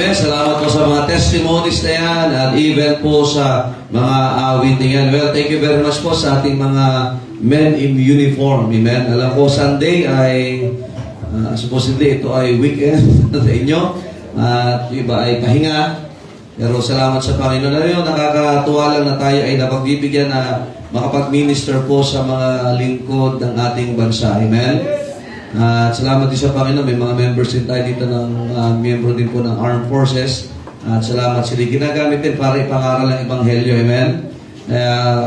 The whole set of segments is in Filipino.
Salamat po sa mga testimonies na yan at even po sa mga awit na yan. Well, thank you very much po sa ating mga men in uniform. Amen. Alam ko, Sunday ay supposedly ito ay weekend sa inyo. At iba ay pahinga. Pero salamat sa Panginoon. Alam nyo, nakakatuwa lang na tayo ay napagbibigyan na makapag-minister po sa mga lingkod ng ating bansa. Amen. At salamat din sa Panginoon, may mga members din tayo dito ng miyembro din po ng Armed Forces. At salamat sila ginagamit din para ipangaral ng Ebanghelyo. Amen.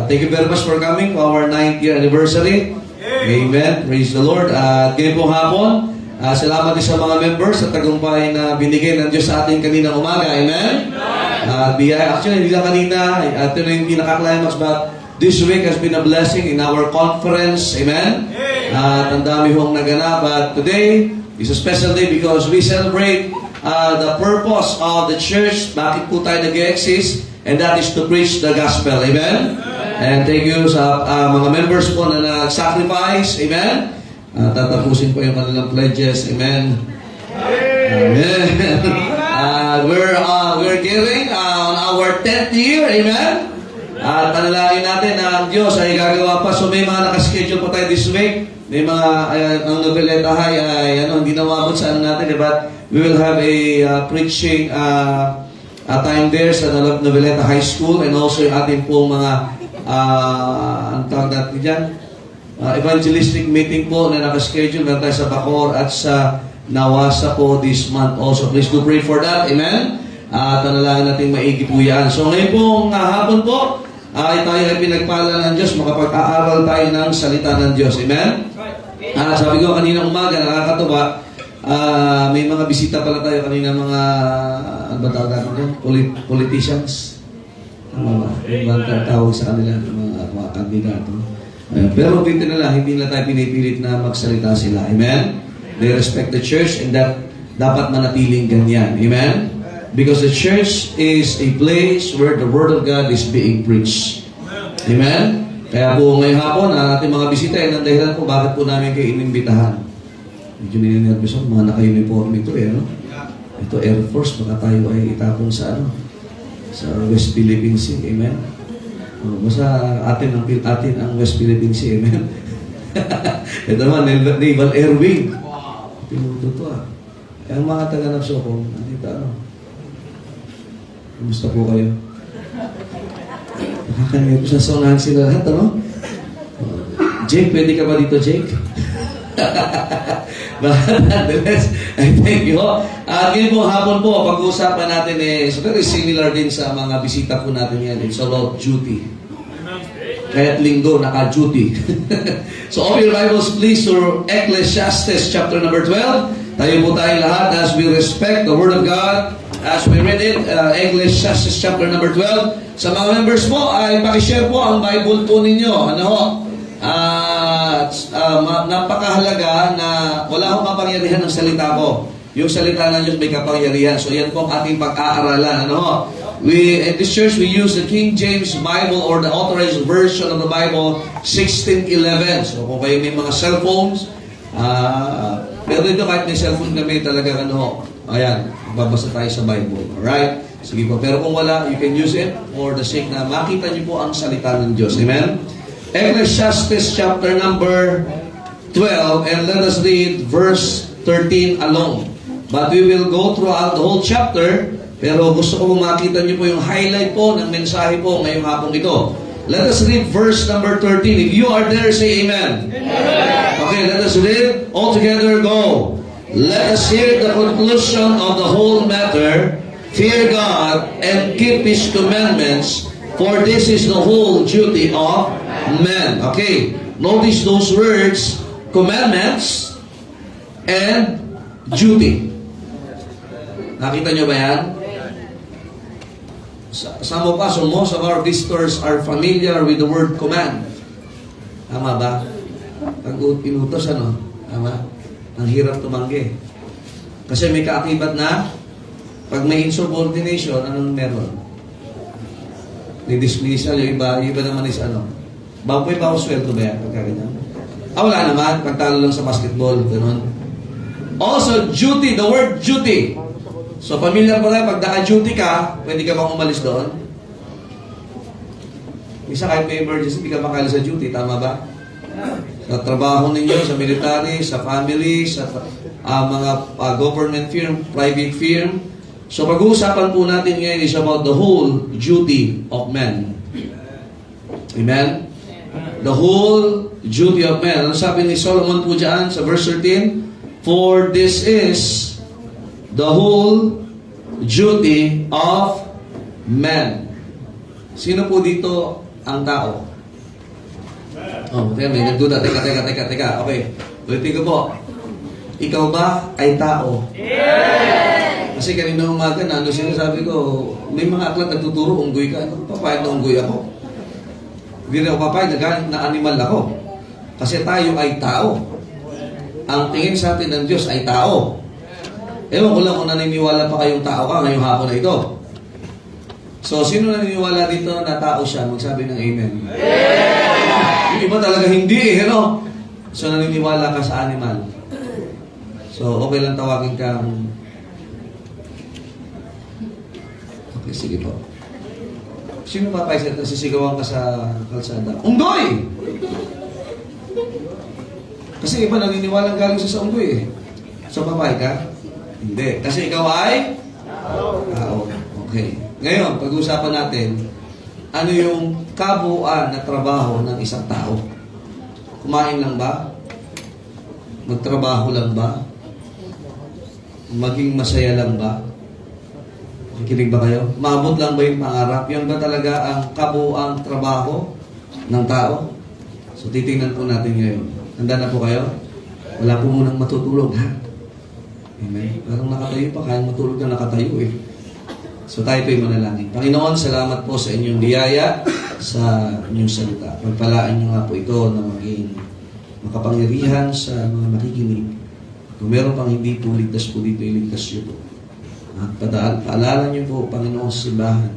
Thank you very much for coming to our 9th year anniversary. Amen. Praise the Lord. At ngayon pong hapon, salamat din sa mga members at tagumpay na binigay ng Diyos sa ating kaninang umaga. Amen. Actually, hindi lang kanina, ito na yung pinaka-climax, but this week has been a blessing in our conference. Amen. At ang dami hong naganap. But today is a special day because we celebrate the purpose of the church. Bakit po tayo nag-exist? And that is to preach the gospel. Amen? And thank you sa mga members po na nag-sacrifice. Amen? Tatapusin po yung kanilang pledges. Amen? Amen. We're giving on our 10th year. Amen? At panalangin natin na ang Diyos ay gagawa pa. So may mga nakaschedule pa tayo this week. May mga, ang Noveleta High ay hindi nawabot sa natin. But we will have a preaching time there sa Noveleta High School. And also yung ating pong mga, ang tawag natin dyan, evangelistic meeting po na nakaschedule. Meron tayo sa Bacoor at sa Nawasa po this month also. Please do pray for that. Amen? At panalangin natin maigi po yan. So ngayon pong hapon po, tayo ay pinagpala ng Diyos, makapag-aaral tayo ng salita ng Diyos. Amen? Sabi ko kanina umaga, nakakatuwa, may mga bisita pala tayo kanina, mga, ano ba tawag natin yan? Politicians. Ano ba? Yung tawag sa kanila, mga kandidato. Pero dito na lang, hindi na tayo pinipilit na magsalita sila. Amen? They respect the church and that dapat manatiling ganyan. Amen? Because the church is a place where the Word of God is being preached. Amen? Kaya po ngayong hapon, ang ating mga bisita, yan ang dahilan po bakit po namin kayo inimbitahan. Medyo nininervous ako, mga naka-uniform ito no? Ito Air Force, baka tayo ay itapon sa sa West Philippine Sea. Amen? Basta atin ang West Philippine Sea. Amen? Ito naman, Naval Air Wing. Pinuto to Ang mga taga-Nagsokong, nandito Kumusta po kayo? Nakakanya po sa sonahan sila lahat, Jake, pwede ka ba dito, Jake? But nonetheless, I thank you. Ngayon po, hapon po, pag-uusapan natin so very similar din sa mga bisita po natin yan. It's about duty. Kaya't linggo, naka-duty. So, open your Bibles, please, to Ecclesiastes chapter number 12. Tayo po tayo lahat as we respect the Word of God. As we read it, Ecclesiastes chapter number 12. Sa mga members po, ay pakishare po ang Bible po ninyo. Napakahalaga na wala akong kapangyarihan ng salita ko. Yung salita ng Diyos may kapangyarihan. So yan po ang ating pag-aaralan. In this church, we use the King James Bible or the authorized version of the Bible, 1611. So kung kayo may mga cellphones, pero dito kahit may cellphone kami talaga ayan, babasa tayo sa Bible. Alright? Sige po. Pero kung wala, you can use it for the sake na makita niyo po ang salita ng Diyos. Amen? Ecclesiastes chapter number 12, and let us read verse 13 alone. But we will go throughout the whole chapter, pero gusto ko makita niyo po yung highlight po ng mensahe po ngayong hapong ito. Let us read verse number 13. If you are there, say amen. Amen. Okay, let us read. All together, go. Let us hear the conclusion of the whole matter. Fear God and keep His commandments, for this is the whole duty of man. Okay, notice those words, commandments and duty. Nakita nyo ba yan? Some of us or most of our visitors are familiar with the word command. Tama ba? Pag inutos, Tama? Ang hirap tumanggi. Kasi may kaakibat na pag may insubordination, anong meron? May dismissal, yung iba naman is baboy ba o sweldo ba yan? Pagkaganyan. Wala naman. Pagtalo lang sa basketball. Ganun. Also, duty. The word duty. So, familiar ba tayo, pag naka-duty ka, pwede ka bang umalis doon? Isa kahit may emergency, hindi ka makalis sa duty, tama ba? Sa trabaho ninyo, sa military, sa family, sa mga government firm, private firm. So, pag-uusapan po natin ngayon is about the whole duty of man. Amen? The whole duty of man. Ano sabi ni Solomon po dyan sa verse 13? For this is the whole duty of man. Sino po dito ang tao? Oh, may nagduda. Teka. Okay. Ulitin ko po. Ikaw ba ay tao? Yes! Kasi kanina umaga na, sinasabi ko, may mga aklat nagtuturo, unggoy ka. Ano, papayag na unggoy ako? Hindi na ako papayag na animal ako. Kasi tayo ay tao. Ang tingin sa atin ng Diyos ay tao. Ewan ko lang kung naniniwala pa kayong tao ka ngayong hapon na ito. So, sino naniniwala dito na tao siya? Magsabi ng amen. Yeah! Yung iba talaga hindi no? So, naniniwala ka sa animal. So, okay lang tawagin kang... Okay, sige po. Sino pa paisip na sisigawan ka sa kalsada? Unggoy! Kasi iba naniniwala galing sa unggoy eh. So, papay ka? Hindi. Kasi ikaw ay? Tao. Okay. Ngayon, pag-uusapan natin, ano yung kabuuan na trabaho ng isang tao? Kumain lang ba? Magtrabaho lang ba? Maging masaya lang ba? Nakikinig ba kayo? Maabot lang ba yung pangarap? Yan ba talaga ang kabuuang trabaho ng tao? So, titingnan po natin ngayon. Handa na po kayo? Wala po munang matutulog, ha? Amen. Parang nakatayo pa, kaya matulog na nakatayo eh. So tayo po'y manalangin. Panginoon, salamat po sa inyong biyaya, sa inyong salita. Pagpalaan niyo nga po ito na maging makapangyarihan sa mga makikinig. Kung meron pang hindi po ligtas po dito, iligtas niyo po. At paalala niyo po, Panginoon, sa simbahan.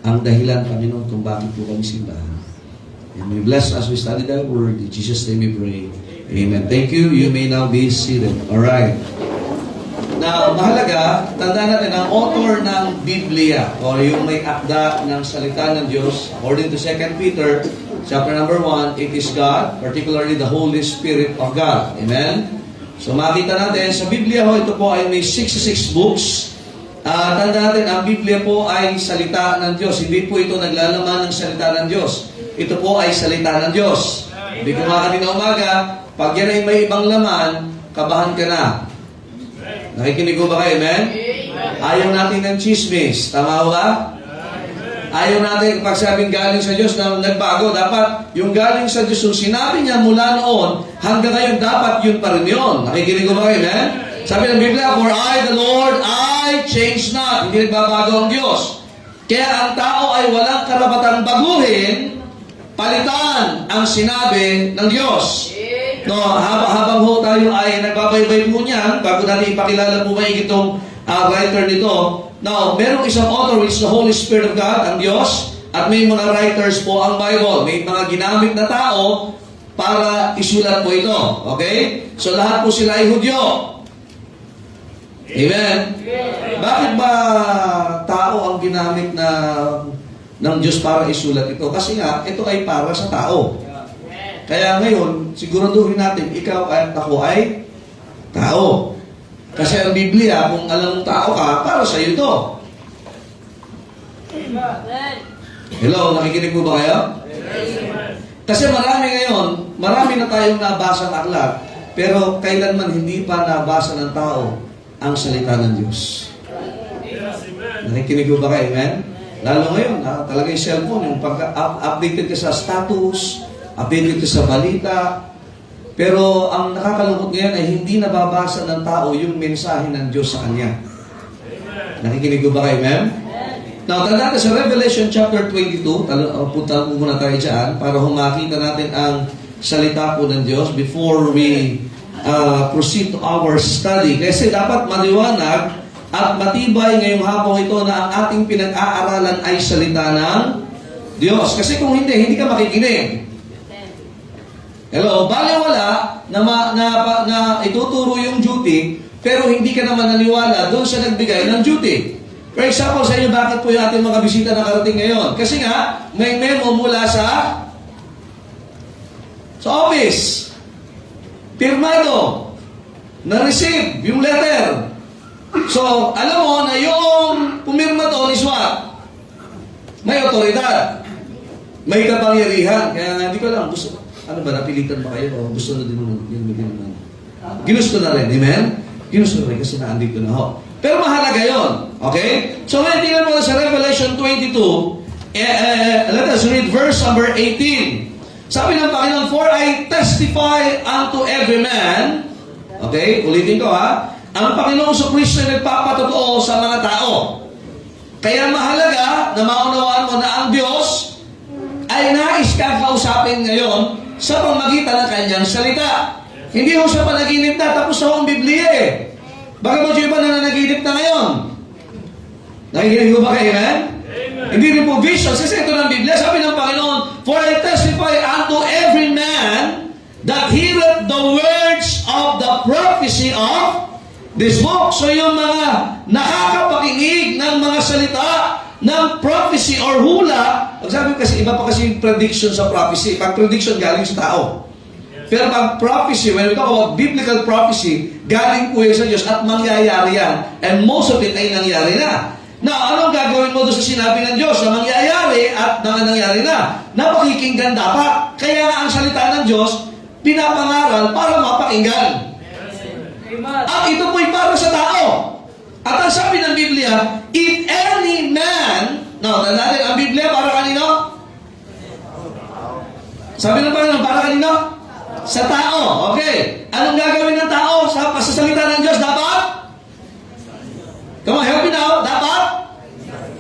Ang dahilan, Panginoon, kung bakit po kami simbahan. And we bless as we study thy word. In Jesus' name we pray. Amen. Thank you. You may now be seated. Alright. Na mahalaga, tandaan natin, ang author ng Biblia o yung may akda ng salita ng Diyos, according to 2 Peter, chapter number 1, it is God, particularly the Holy Spirit of God. Amen? So makita natin, sa Biblia ho, ito po ay may 66 books. Tandaan natin, ang Biblia po ay salita ng Diyos. Hindi po ito naglalaman ng salita ng Diyos. Ito po ay salita ng Diyos. Hindi ko mga kanina umaga, pag yan ay may ibang laman, kabahan ka na. Nakikinig ko ba kayo, amen? Ayaw natin ng chismis. Tama ba? Ayaw natin pagsabing galing sa Diyos na nagbago. Dapat yung galing sa Diyos, yung sinabi niya mula noon, hanggang ngayon, dapat yun pa rin yun. Nakikinig ko ba kayo, amen? Sabi ng Biblia, for I, the Lord, I change not. Hindi nagbabago ang Diyos. Kaya ang tao ay walang karapatang baguhin, palitan ang sinabi ng Diyos. No, habang ho tayo ay nagbabaybay po niyan, bago natin ipakilala po maigit itong writer nito. Now, merong isang author which is the Holy Spirit of God, ang Diyos, at may mga writers po ang Bible. May mga ginamit na tao para isulat po ito. Okay? So, lahat po sila ay Hudyo. Amen? Bakit ba tao ang ginamit ng Diyos para isulat ito? Kasi nga, ito ay para sa tao. Kaya ngayon, siguraduhin natin, ikaw at ako ay tao. Kasi ang Biblia, kung alam mong tao ka, para sa iyo ito. Hello, nakikinig mo ba kayo? Kasi marami na tayong nabasa ng aklat, pero kailanman hindi pa nabasa ng tao ang salita ng Diyos. Nakikinig mo ba kayo, amen? Lalo ngayon, talaga yung cellphone, yung pagka-updated ka sa status, updated ka sa balita. Pero ang nakakalungkot ngayon ay hindi nababasa ng tao yung mensahe ng Diyos sa kanya. Nakikinig ko ba kayo, ma'am? Now, tandaan ka sa Revelation chapter 22, punta muna tayo dyan para humakita natin ang salita po ng Diyos before we proceed to our study. Kasi dapat maliwanag at matibay ngayong hapon ito na ang ating pinag-aaralan ay salita ng Diyos. Kasi kung hindi ka makikinig. Hello, baliwala na ituturo yung duty pero hindi ka naman naniwala doon sa nagbigay ng duty. For example, sa inyo, bakit po yung ating mga bisita nakarating ngayon? Kasi nga, may memo mula sa office. Pirmado. Na-receive yung letter. So, alam mo na yung pumirma doon is what? May otoridad. May kapangyarihan. Kaya nga, hindi ko lang, gusto, ano ba, napilitan ba kayo? O gusto na din mo yun. Ginusto na rin, amen? Ginusto na rin kasi naandito na ho. Pero mahalaga yun. Okay? So, ngayon, tingnan mo sa Revelation 22, let us read verse number 18. Sabi ng Panginoon, "For I testify unto every man," okay, ulitin ko ha, ang Panginoong Kristo ay nagpapatotoo sa mga tao. Kaya mahalaga na maunawaan mo na ang Diyos ay nais kang kausapin ngayon sa pamagitan ng kanyang salita. Hindi ho sa panaginip na, tapos na ho ang Biblia eh. Baka mo yung iba na nanaginip na ngayon? Nakikinig mo ba kayo, amen? Hindi rin po visions. Kasi ito ng Biblia, sabi ng Panginoon, "For I testify unto every man that heareth the words of the prophecy of this book." So yung mga nakakapakinig ng mga salita ng prophecy or hula, sabi kasi iba pa kasi yung prediction sa prophecy. Pag prediction galing sa tao. Pero pag prophecy, when we talk about biblical prophecy, galing po yan sa Diyos at mangyayari yan. And most of it ay nangyari na. Now, anong gagawin mo doon sa sinabi ng Diyos na mangyayari at nangyayari na? Napakikinggan dapat. Kaya nga ang salita ng Diyos, pinapangaral para mapakinggan. At ito po'y para sa tao. At ang sabi ng Biblia, if any man, tandaan ang Biblia para kanino? Sabi ng Panginoon, para kanino? Sa tao. Okay. Anong gagawin ng tao sa salita ng Diyos? Dapat? Come on, help me now. Dapat?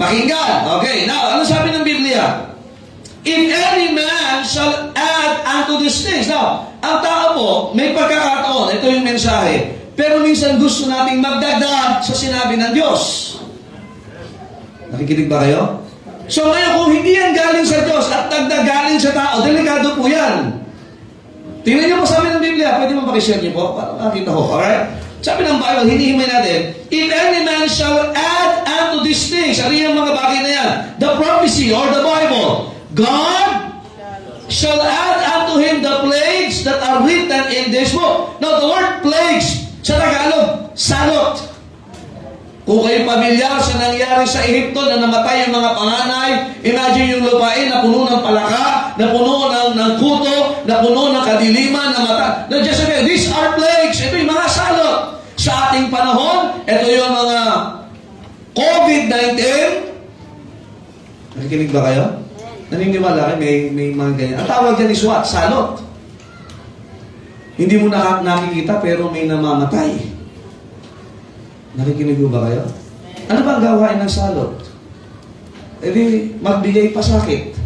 Pakinggan. Okay. Now, ano sabi ng Biblia? If any man shall add unto these things. Now, ang tao po, may pagkakataon. Ito yung mensahe. Pero minsan gusto nating magdagdag sa sinabi ng Diyos. Nakikinig ba kayo? So ngayon, kung hindi yan galing sa Diyos at dagdag galing sa tao, delikado po yan. Tingnan niyo po sabi ng Biblia. Pwede mo pakishare niyo po para makita ko. Alright? Sabi ng Bible, hinihimay natin, if any man shall add unto these things, ano yung mga bagay na yan? The prophecy or the Bible. God shall add unto him the plagues that are written in this book. Now, the word plagues, sa Tagalog, salot. Kung kayo pamilyar sa nangyari sa Ehipto na namatay yung mga panganay, imagine yung lupain na puno ng palaka, na puno ng kuto, na puno ng kadiliman, na mata. Now, just sabi, these are plagues. Ito yung mga salot. Sa ating panahon, ito yung mga COVID-19. Nakikinig ba kayo? Naniniwala kayo, may mga ganyan. Ang tawag dyan is what? Salot. Hindi mo nakikita pero may namamatay. Nakikinig ba kayo? Ano ba ang gawain ng salot? E di, magbigay pasakit.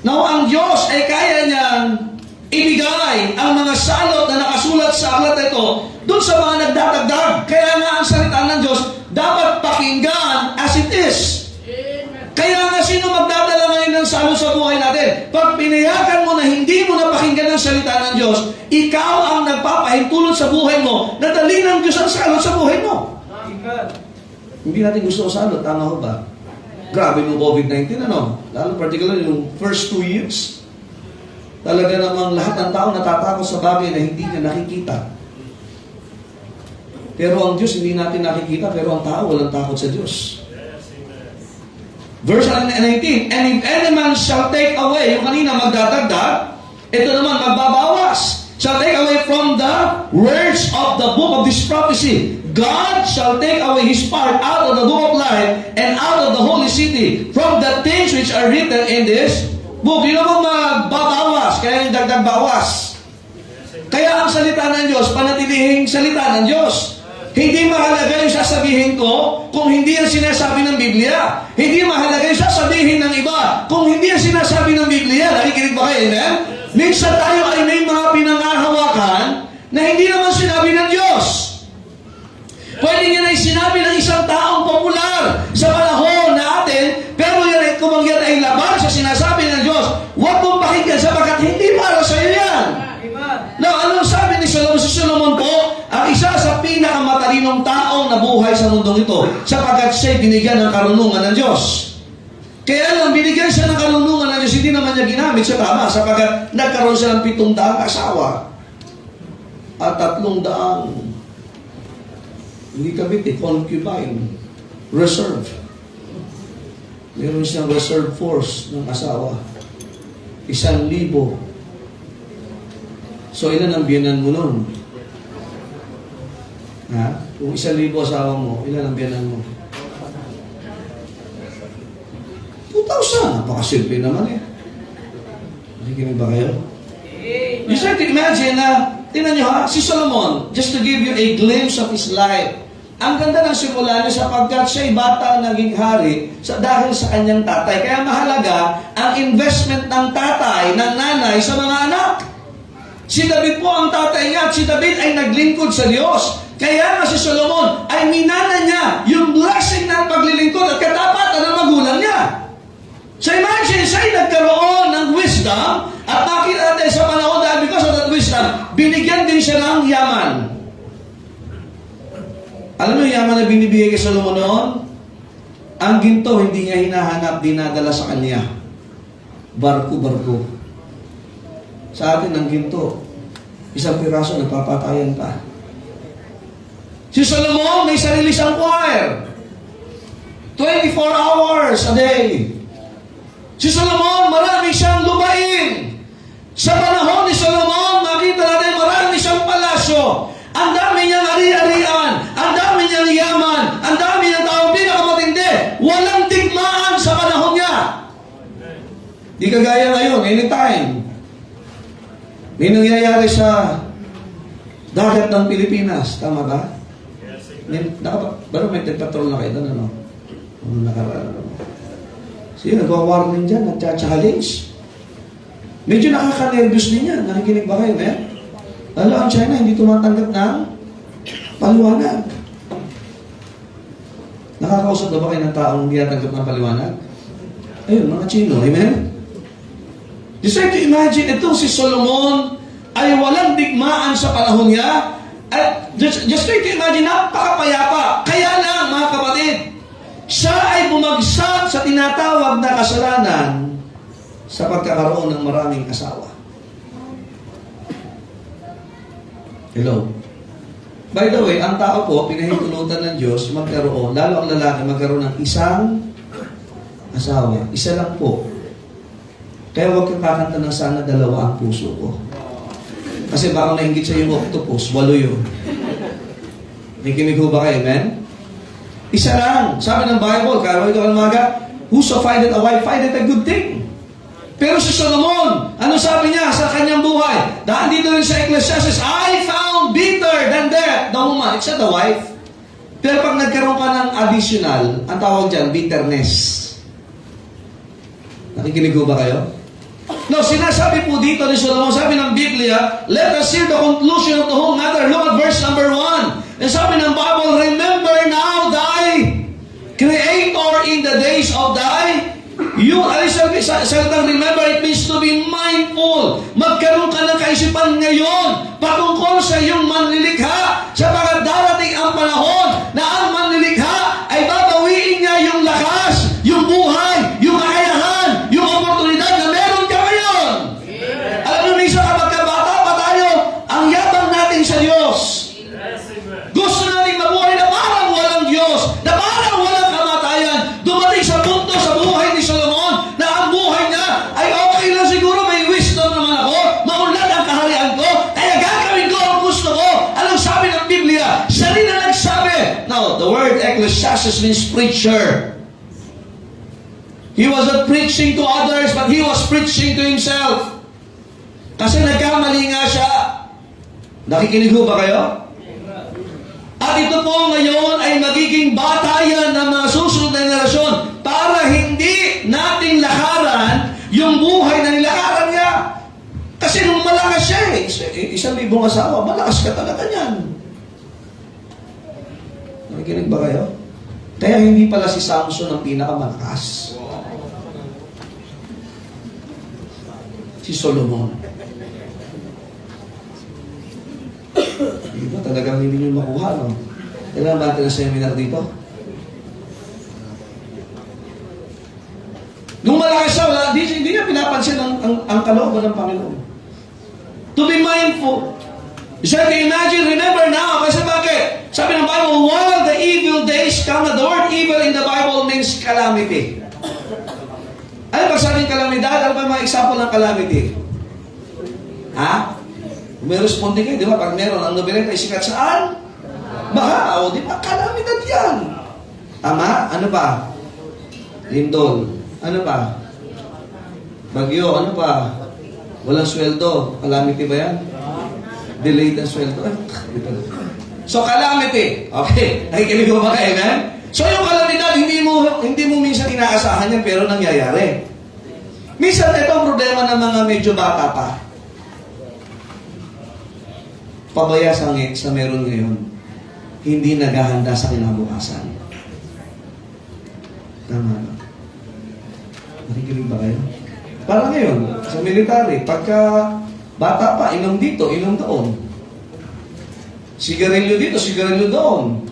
Now, ang Diyos ay kaya niyang ibigay ang mga salot na nakasulat sa aklat ito doon sa mga nagdadagdag. Kaya nga ang salita ng Diyos dapat pakinggan as it is. Kaya nga sino magdadala ngayon ng salot sa buhay natin? Pag pinayagan mo na hindi mo napakinggan ang salita ng Diyos, ikaw ang nagpapahintulot sa buhay mo na dali ng Diyos ang salot sa buhay mo. Hindi natin gusto ang salot. Tama ho ba? Grabe yung COVID-19, ano? Lalo particular yung first 2 years. Talaga namang lahat ng tao natatakot sa bagay na hindi niya nakikita. Pero ang Diyos hindi natin nakikita, pero ang tao walang takot sa Diyos. Verse 19, and if any man shall take away, yung kanina magdadagdag, ito naman magbabawas. Shall take away from the words of the book of this prophecy. God shall take away his part out of the book of life and out of the holy city from the things which are written in this book. Yun naman magbabawas, kaya yung dagdag bawas. Kaya ang salita ng Diyos, panatilihing salita ng Diyos. Hindi mahalaga yung sasabihin ko kung hindi yan sinasabi ng Biblia. Hindi mahalaga yung sasabihin ng iba kung hindi yan sinasabi ng Biblia. Nakikinig ba kayo? Amen? Minsan tayo ay may mga pinangahawakan na hindi naman sinabi ng Diyos. Pwede yan ay sinabi ng isang taong popular sa panahon natin, pero yan ay kumangyan ay laban sa sinasabi ng Diyos. Huwag mong pakinggan sapagkat hindi para sa iyo yan. Now, ano sabi ni Solomon? Si Solomon po, ang isa sa pinakamatalinong matalinong taong nabuhay sa mundong ito sapagkat siya'y binigyan ng karunungan ng Diyos. Kaya lang, binigyan siya ng karunungan ng Diyos, hindi naman niya ginamit sa tama sapagkat nagkaroon siya ng 700 asawa at 300 hindi kabit concubine, reserve. Meron siyang reserve force ng asawa. 1,000. So, ilan ang biyanan mo nun? Ha? Kung 1,000 asawa mo, ilan ang biyanan mo? 2,000. Napakasilpi naman eh. Nakikinig ba kayo? You try to imagine na, tingnan nyo ha, si Solomon, just to give you a glimpse of his life, ang ganda ng simula niya sapagkat siya'y bata naging hari dahil sa kanyang tatay. Kaya mahalaga ang investment ng tatay, ng nanay sa mga anak. Si David po ang tatay niya at si David ay naglingkod sa Diyos. Kaya nga si Solomon ay minana niya yung blessing ng paglilingkod at katapatan ng magulang niya. So imagine, siya'y nagkaroon ng wisdom at nakita natin sa panahon dahil because of that wisdom, binigyan din siya ng yaman. Alam mo yung yaman na binibigay kay Solomon noon? Ang ginto, hindi niya hinahanap, dinadala sa kanya. Barko-barko. Sa atin, ang ginto, isang piraso, nagpapatayan pa. Si Solomon, may sarili siyang choir. 24 hours a day. Si Solomon, marami siyang lupain. Sa panahon ni Solomon, makita natin marami siyang palasyo. Ang dami niyang ari-arian, ang dami niyang yaman, ang dami niyang tao, pinakamatindi. Walang digmaan sa panahon niya. Di kagaya ngayon, anytime. May nangyayari sa dagat ng Pilipinas, tama ba? Baro may nagpatrol na kayo doon, ano? Nakaraan, ano? Sige, nagwa-warning dyan, nagcha-challenge. Medyo nakaka-nervous din yan. Nakikinig ba kayo, eh? Lalo ang China, hindi tumatanggap ng paliwanag. Nakakausap na ba kayo ng taong hindi natanggap ng paliwanag? Ayun, mga Chino, amen? Just try to imagine, itong si Solomon ay walang digmaan sa panahon niya. At just try to imagine, napakapayapa. Kaya lang, mga kapatid, siya ay bumagsak sa tinatawag na kasalanan sa pagkakaroon ng maraming asawa. Hello? By the way, ang tao po, pinahintulutan ng Diyos, magkaroon, lalo ang lalaki, magkaroon ng isang asawa. Isa lang po. Kaya huwag kang kakanta ng sana dalawa ang puso ko. Kasi baka nainggit sa yung octopus, 8 yun. Nakikinig ho ba kayo, amen? Isa lang. Sabi ng Bible, karo ito kalmaga, whoso findeth a wife, findeth a good thing. Pero si Solomon, ano sabi niya sa kanyang buhay? Dahil dito rin sa Ecclesiastes, I found bitter than death the woman. It's not the wife. Pero pag nagkaroon ka ng additional, ang tawag dyan, bitterness. Nakikinig ho ba kayo? No, sinasabi po dito ni Solomon, sabi ng Biblia, let us hear the conclusion of the whole matter. Look at verse number 1. And sabi ng Bible, remember now thy Creator in the days of thy salitang remember, it means to be mindful. Magkaroon ka ng kaisipan ngayon patungkol sa iyong manlilikha sapagkat darating ang panahon na ang manlilikha ay babawiin niya yung lakas, yung buhay, yung kakayahan, yung oportunidad na meron ka ngayon. Alam mo, minsan kapag kabata pa tayo, ang yabang natin sa Diyos. Gusto natin mabuhay na parang walang Diyos, na parang walang kamatayan. Dumating sa punto sa buhay ni Solomon na ang buhay niya ay okay lang siguro, may wisdom naman ako, maunlad ang kaharian ko, kaya gagawin ko ang gusto ko. Anong sabi ng Biblia? Siya rin ang nagsabi. Now, the word Ecclesiastes means preacher. He was not preaching to others, but he was preaching to himself. Kasi nagkamali nga siya. Nakikinig ho ba kayo? At ito po ngayon ay magiging batayan ng mga susunod na henerasyon para hindi nating lakaran yung buhay na nilakaran niya. Kasi nung malakas siya 1,000 asawa, malakas ka talaga niyan. Nakikinig ba kayo? Kaya hindi pala si Samson ang pinakamalakas. Si Solomon. Diba talagang hindi nyo makuha, no? Kailangan ba natin ng seminar dito? Nung malaki siya, hindi niya pinapansin ang kalooban ng Panginoon. To be mindful. You said, imagine, remember now. Kasi bakit? Sabi ng Bible, while the evil days come, the word evil in the Bible means calamity. Ano ba sabing kalamidad? Ano ba mga example ng calamity? Ha? May responde kayo, di ba? Pag meron, ang nobileta ay sikat saan? Baha. O, di ba? Kalamidad yan. Tama? Ano pa? Lindol. Ano pa? Bagyo. Ano pa? Walang sweldo. Calamity ba yan? Delayed ang sweldo. So, calamity. Okay. Nakikinig mo ba kayo, man? So, yung kalamidad, hindi mo minsan inaasahan yan, pero nangyayari. Minsan, ito ang problema ng mga medyo bata pa. Pabaya sa meron ngayon, hindi naghahanda sa kinabukasan. Tama ba? Nakikinig ba kayo? Parang ngayon, sa military, pagka bata pa, inom dito, inom doon. Sigarilyo dito, sigarilyo doon.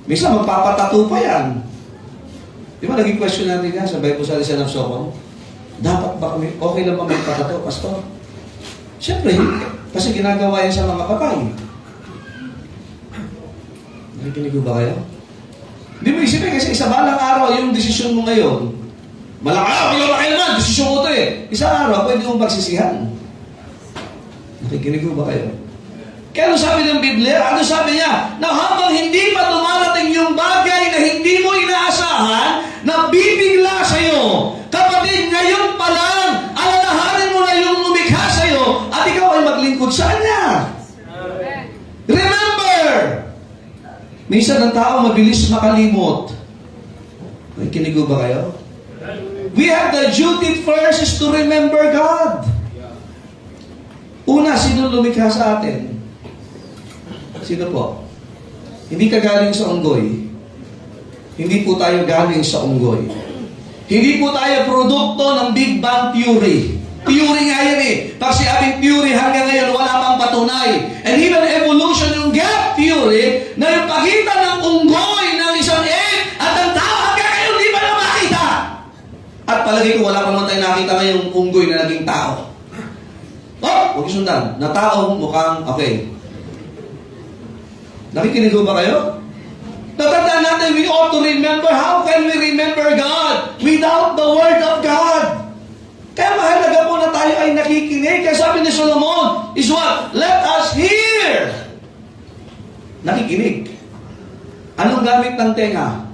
Minsan, magpapatato pa yan. Di ba, naging question natin yan sa Bible Study sa Nafsokon? Dapat ba kami, okay lang ba may patato, pastor? Siyempre, hindi. Kasi ginagawa yan sa mga patay. Nakikinig ba kayo? Hindi mo isipin kasi isa balang araw yung desisyon mo ngayon. Malaki naman, desisyon mo ito eh. Isang araw, pwede mong pagsisihan. Nakikinig ba kayo? Kaya ano sabi ng Biblia? Ano sabi niya? Na habang hindi pa dumarating yung bagay na hindi mo inaasahan, na bibigla sa'yo. Kapatid, ngayon pa lang, alalahanin mo na yung lumikha sa'yo at ikaw ay maglingkod sa Kanya. Remember! Minsan ang tao mabilis makalimot. Nakikinig ba kayo? We have the duty first is to remember God. Una, sino lumikha sa atin? Sino po? Hindi ka galing sa unggoy. Hindi po tayo galing sa unggoy. Hindi po tayo produkto ng Big Bang Theory. Theory nga yan eh. Pag sinabing theory hanggang ngayon, wala pang patunay. And even evolution, yung gap theory, na yung pakita ng unggoy ng isang egg at ang tao hanggang ngayon, di pa na makita. At palagi ko, wala pa naman tayo nakita ngayong unggoy na naging tao. Oh, huwag isundan. Na tao, mukhang, okay. Nakikinig ba kayo? Tatandaan natin, we ought to remember. How can we remember God without the Word of God? Kaya mahalaga po na tayo ay nakikinig. Kaya sabi ni Solomon is what? Let us hear. Nakikinig. Anong gamit ng tenga?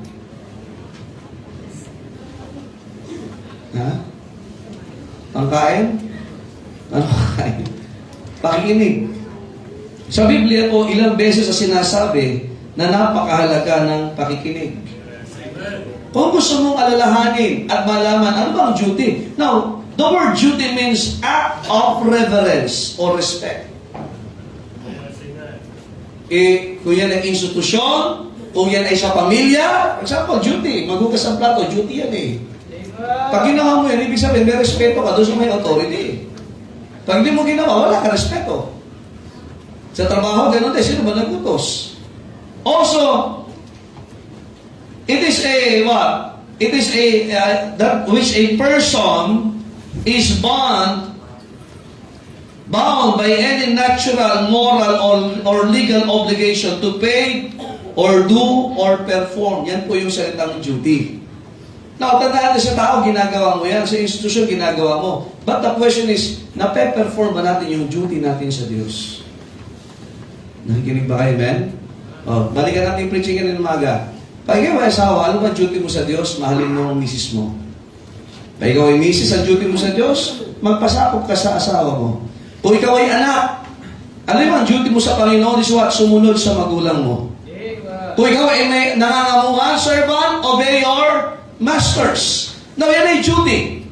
Ha? Pangkain? Ano kain? Pakikinig. Sa Biblia po, ilang beses na sinasabi na napakahalaga ng pakikinig. Kung gusto mong alalahanin at malaman, ano ba ang duty? Now, the word duty means act of reverence or respect. Kung yan ay institusyon, kung yan ay sa pamilya, for example, duty, maghugas ang plato, duty yan eh. Pag ginawa mo yan, ibig sabihin, may respeto ka doon sa may authority. Pag hindi mo ginawa, wala ka respeto. Sa trabaho, gano'n din, sino ba nagutos? Also, it is a, what? It is a, that which a person is bound by any natural, moral, or legal obligation to pay, or do, or perform. Yan po yung salitang duty. Now, tandaan natin sa tao, ginagawa mo yan. Sa institusyon, ginagawa mo. But the question is, nape-perform ba natin yung duty natin sa Diyos? Nakikinig ba kayo, men? Balikan natin yung preaching ng umaga. Pag ikaw ay asawa, ano ba duty mo sa Diyos? Mahalin mo ang misis mo. Pag ikaw ay misis, ang duty mo sa Diyos, magpasakop ka sa asawa mo. Kung ikaw ay anak, ano yung duty mo sa Panginoon is what? Sumunod sa magulang mo. Kung ikaw ay may nangangamuhan, servant, obey your masters. Now, yan ay duty.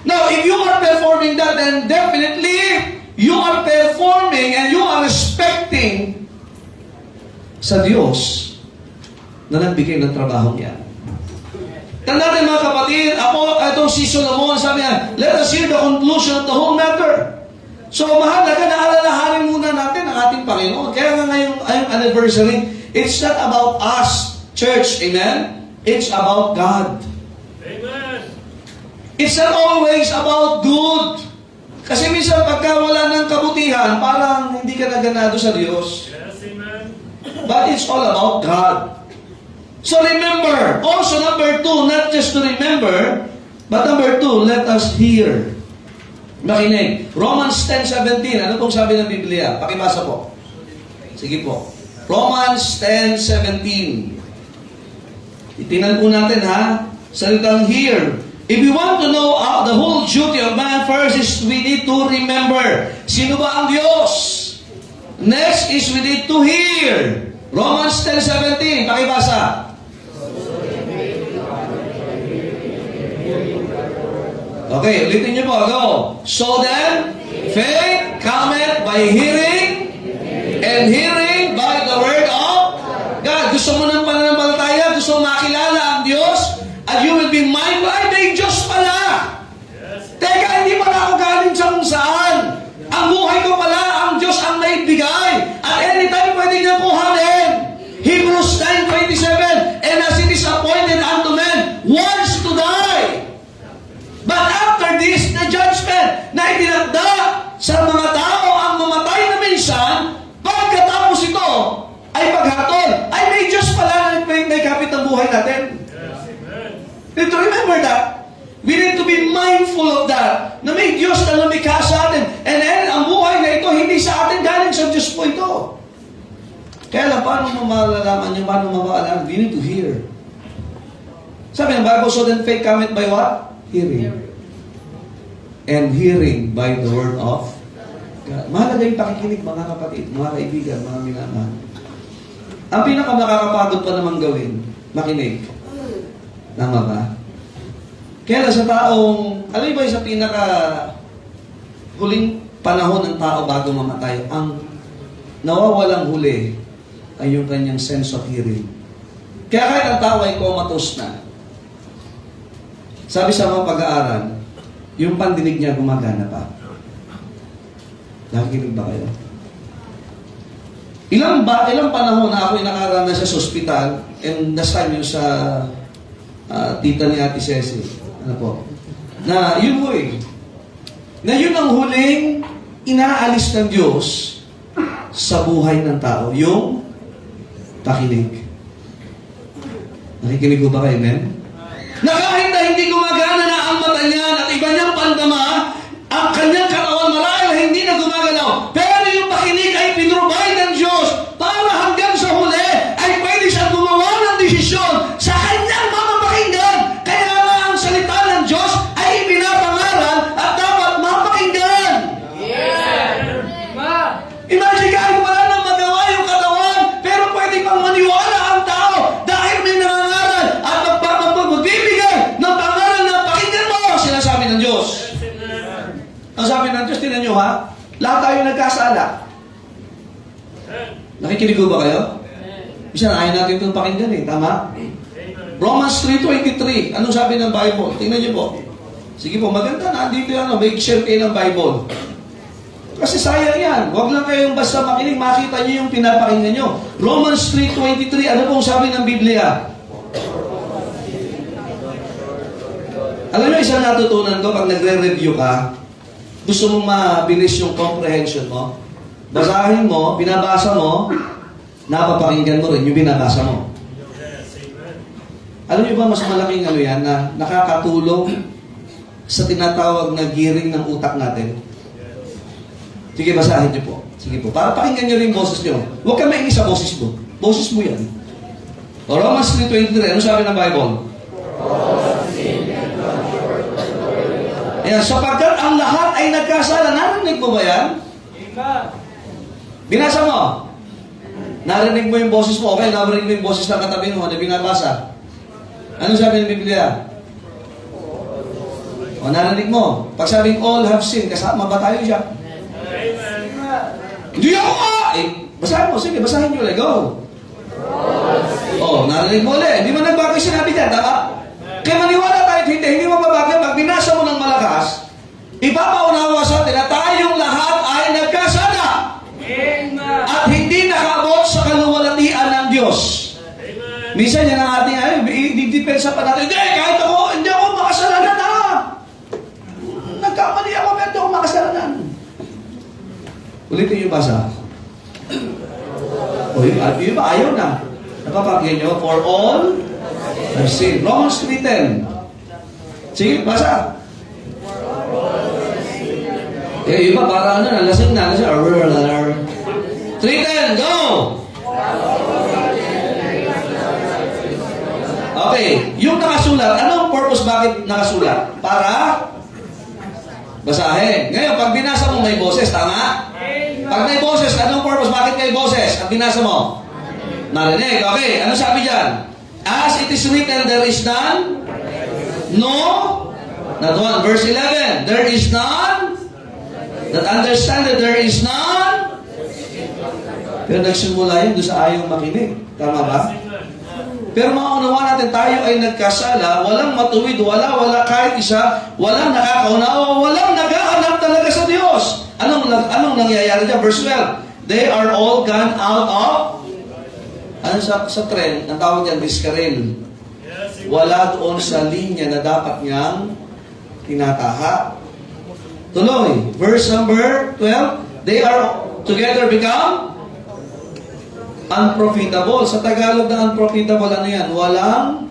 Now, if you are performing that, then definitely, you are performing and you are respecting sa Diyos na nagbigay ng trabaho niya. Tandaan natin mga kapatid, itong si Solomon, sabi niya, let us hear the conclusion of the whole matter. So, mahalaga na alalahanin muna natin ang ating Panginoon. Kaya nga ngayong anniversary, It's not about us, church, amen? It's about God. Amen. It's not always about good. Kasi minsan pagka wala ng kabutihan, parang hindi ka naganado sa Diyos. Yes, amen. But it's all about God. So remember, also number 2, not just to remember, but number 2, let us hear. Makinig. Romans 10:17, ano pong sabi ng Biblia? Pakibasa po. Sige po. Romans 10:17. Itinan po natin ha. Salitang hear. If we want to know the whole duty of man, first is we need to remember. Sino ba ang Diyos? Next is we need to hear. Romans 10:17. Pakibasa. Okay, ulitin niyo po. Go. So then, faith cometh by hearing, and hearing by the word of God. Gusto mo ng pananampalataya? Gusto mo makilala ang Diyos? And you will be mindful, ay, may Diyos pala. Teka, hindi pala ako galing sa kung saan. Ang buhay ko pala, ang Diyos ang naibigay. At anytime pwede niya kuhanin. Hebrews 9:27, and as it is appointed unto men once to die, but after this, the judgment na itinakda sa mga tao ang mamatay na minsan, pagkatapos ito ay paghatol. Ay, may Diyos pala na may kapit ang buhay natin. We need to remember that. We need to be mindful of that. Na may Diyos na lumikha sa atin. And then, ang buhay na ito, hindi sa atin, galing sa Diyos po ito. Kaya lang, paano mo malalaman yung paano mo maalala? We need to hear. Sabi ng Bible, so then faith cometh by what? Hearing. And hearing by the word of God. Mahalaga yung pakikinig, mga kapatid, mga kaibigan, mga minamahal. Ang pinakamakakapagod pa naman gawin, makinig. Tama ba? Kaya lang sa taong, alam niyo ba yung sa pinaka huling panahon ng tao bago mamatay, ang nawawalang huli ay yung kanyang sense of hearing. Kaya kahit ang tao ay comatose na, sabi sa mga pag-aaral, yung pandinig niya gumagana pa. Nakikinig ba kayo? Ilang panahon na ako'y nakaranas sa ospital, and last time yung sa tita ni Ate Ceci, ano po, na yun po na yun ang huling inaalis ng Diyos sa buhay ng tao, yung pakinig. Nakikinig ko ba kayo, men? Na kahit na hindi gumagana na ang mata niya at iba niyang pandama, ang kanyang katawan marahil hindi na gumagalaw. Pero yung pakinig ay pinrovide ng Diyos para hanggang sa huli ay pwede siyang gumawa ng desisyon sa kanyang mga pakinggan. Kaya nga ang salita ng Diyos ay ipinapangaral at dapat mapakinggan. Imagine kahit wala nang magawa yung katawan, pero pwede pang maniwala ang tao dahil may nangangaral at magbibigay ng pangaral na pakinggan mo, sinasabi ng Diyos. Ang sabi ng Diyos, tinan nyo ha, lahat tayo nagkasala. Nakikinig ko ba kayo? Bisa na ayaw natin itong pakinggan eh, tama? Romans 3:23, anong sabi ng Bible? Tingnan nyo po. Sige po, maganda na, dito yan, may share kayo ng Bible. Kasi sayang yan. Huwag lang kayong basta makinig, makita nyo yung pinapakinggan nyo. Romans 3:23, ano pong sabi ng Biblia? Alam nyo, isang natutunan ko, pag nagre-review ka, gusto mong mabilis yung comprehension mo, basahin mo, binabasa mo, napapakinggan mo rin yung binabasa mo. Alam nyo ba, mas malaking ano yan, na nakakatulong sa tinatawag na gearing ng utak natin? Sige, basahin nyo po. Sige po. Para pakinggan nyo rin yung boses nyo. Huwag ka mainis sa boses mo. Boses mo yan. O Romans 3:23, ano sabi ng Bible? Ayan, sapagkat ang lahat ay nagkasala. Narinig mo ba yan? Binasa mo? Narinig mo yung boses mo. Okay, narinig mo yung boses ng katabi mo na binabasa. Ano sabi ng Biblia? O, narinig mo. Pag sabing all have sinned, kasama ba tayo siya? Hindi ako nga! Eh, basahin mo. Sige, basahin nyo ulit. Go! Oh, narinig mo ulit. Hindi mo nagbago yung sinabi dyan, tama? Kaya maniwala tayo, hindi mo mabago. Pag binasa mo ng malakas, ipapaunawa sa atin na tayong lahat ay nagkasala. At hindi nakaabot sa kaluwalhatian ng Diyos. Minsan yan ang ating, i-depensa pa natin, hindi ako makasalanan na. Nagkamali ako, pero hindi ako makasalanan. Ulitin yung basa. O, yung ba, ayaw na. Napapakinggan nyo, for all have sinned. Romans 3:10. Sige, basa. Yung iba, para ano, lasing na. 3:10, go! Okay, yung nakasulat, anong purpose bakit nakasulat? Para basahin. Ngayon, pag binasa mo may boses, tama? Pag may boses, anong purpose? Bakit may boses? Pag binasa mo? Narinig. Okay, ano sabi dyan? As it is written, there is none? No? Not one. Verse 11, there is none? That understand that there is none? Pero nagsimula yun doon sa ayaw makinig. Tama ba? Pero maunawa natin, tayo ay nagkasala, walang matuwid, wala kahit isa, walang nakakaunawa, walang naghahanap talaga sa Diyos. Anong nangyayari dyan? Verse 12, they are all gone out of, sa trend, ang tawag dyan, diskaril. Wala doon sa linya na dapat niyang tinataha. Tuloy, verse number 12, they are together become unprofitable. Sa Tagalog na unprofitable, ano yan? Walang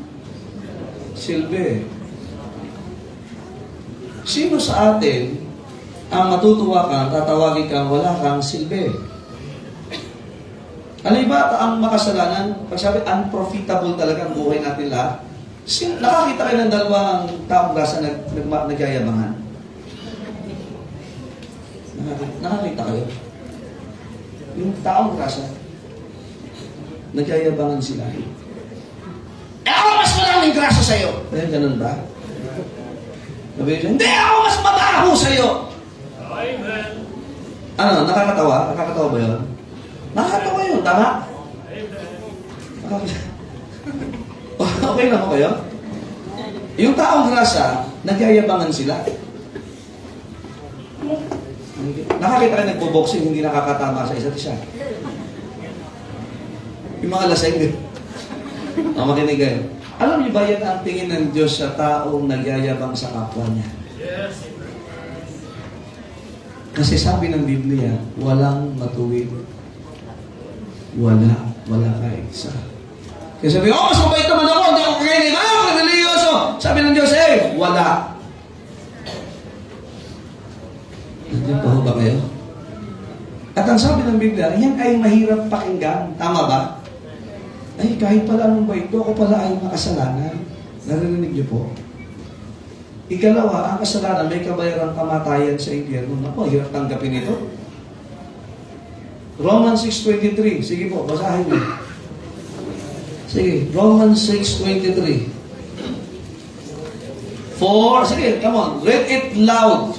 silbi. Sino sa atin ang matutuwa ka, tatawagin kang wala kang silbi? Ano ba ang makasalanan? Pag sabi, unprofitable talaga ang buhay natin lahat. Nakakita kayo ng dalawang taong grasa nagyayabangan? Nakakita kayo? Yung taong grasa, nagyayabangan sila. Ako mas maraming grasa sa'yo. Ayan, ganun ba? Sabi niya, hindi ako mas mabaho sa'yo. Amen. Ano, nakakatawa? Nakakatawa ba yun? Nakakatawa yun, tama? Okay lang ako kayo? Yung taong grasa, nagyayabangan sila. Nakakita kayo nagbo-boxing, hindi nakakatama sa isa't isa. Yung mga laseng. Makinig kayo. Alam niyo ba yan ang tingin ng Diyos sa taong nagyayabang sa kapwa niya? Yes. Kasi sabi ng Biblia, walang matuwid. Wala kahit isa. Kasi sabi, mas mabait naman ako, hindi ako kakainin. Religyoso! Sabi ng Diyos, wala. Nandiyan pa ho ba kayo? At ang sabi ng Biblia, yan ay mahirap pakinggan. Tama ba? Ay, kahit pala anong bait ko, ako pala ay makasalanan. Narinig niyo po? Ikalawa, ang kasalanan may kabayarang kamatayan sa impyerno. Naku, hirap tanggapin ito. Romans 6:23. Sige po, basahin niyo. Sige, Romans 6:23. Sige, come on, read it loud.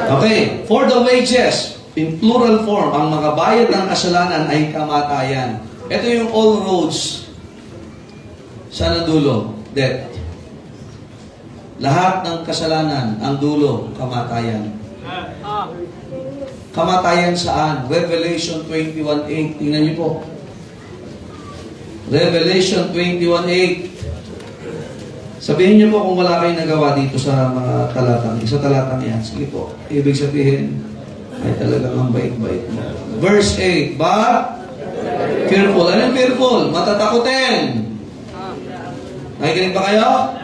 Okay, for the wages, in plural form, ang makabayad ng kasalanan ay kamatayan. Ito yung all roads sa nadulo, death. Lahat ng kasalanan, ang dulo, kamatayan. Kamatayan saan? Revelation 21:8. Tingnan niyo po. Revelation 21:8. Sabihin niyo po kung wala kayong nagawa dito sa mga talatang, sa talatang yan. Sige po. Ibig sabihin, ay talagang ang bait-bait mo. Verse 8, but fearful. Ano yung fearful? Matatakutin. Nakikinig ba kayo?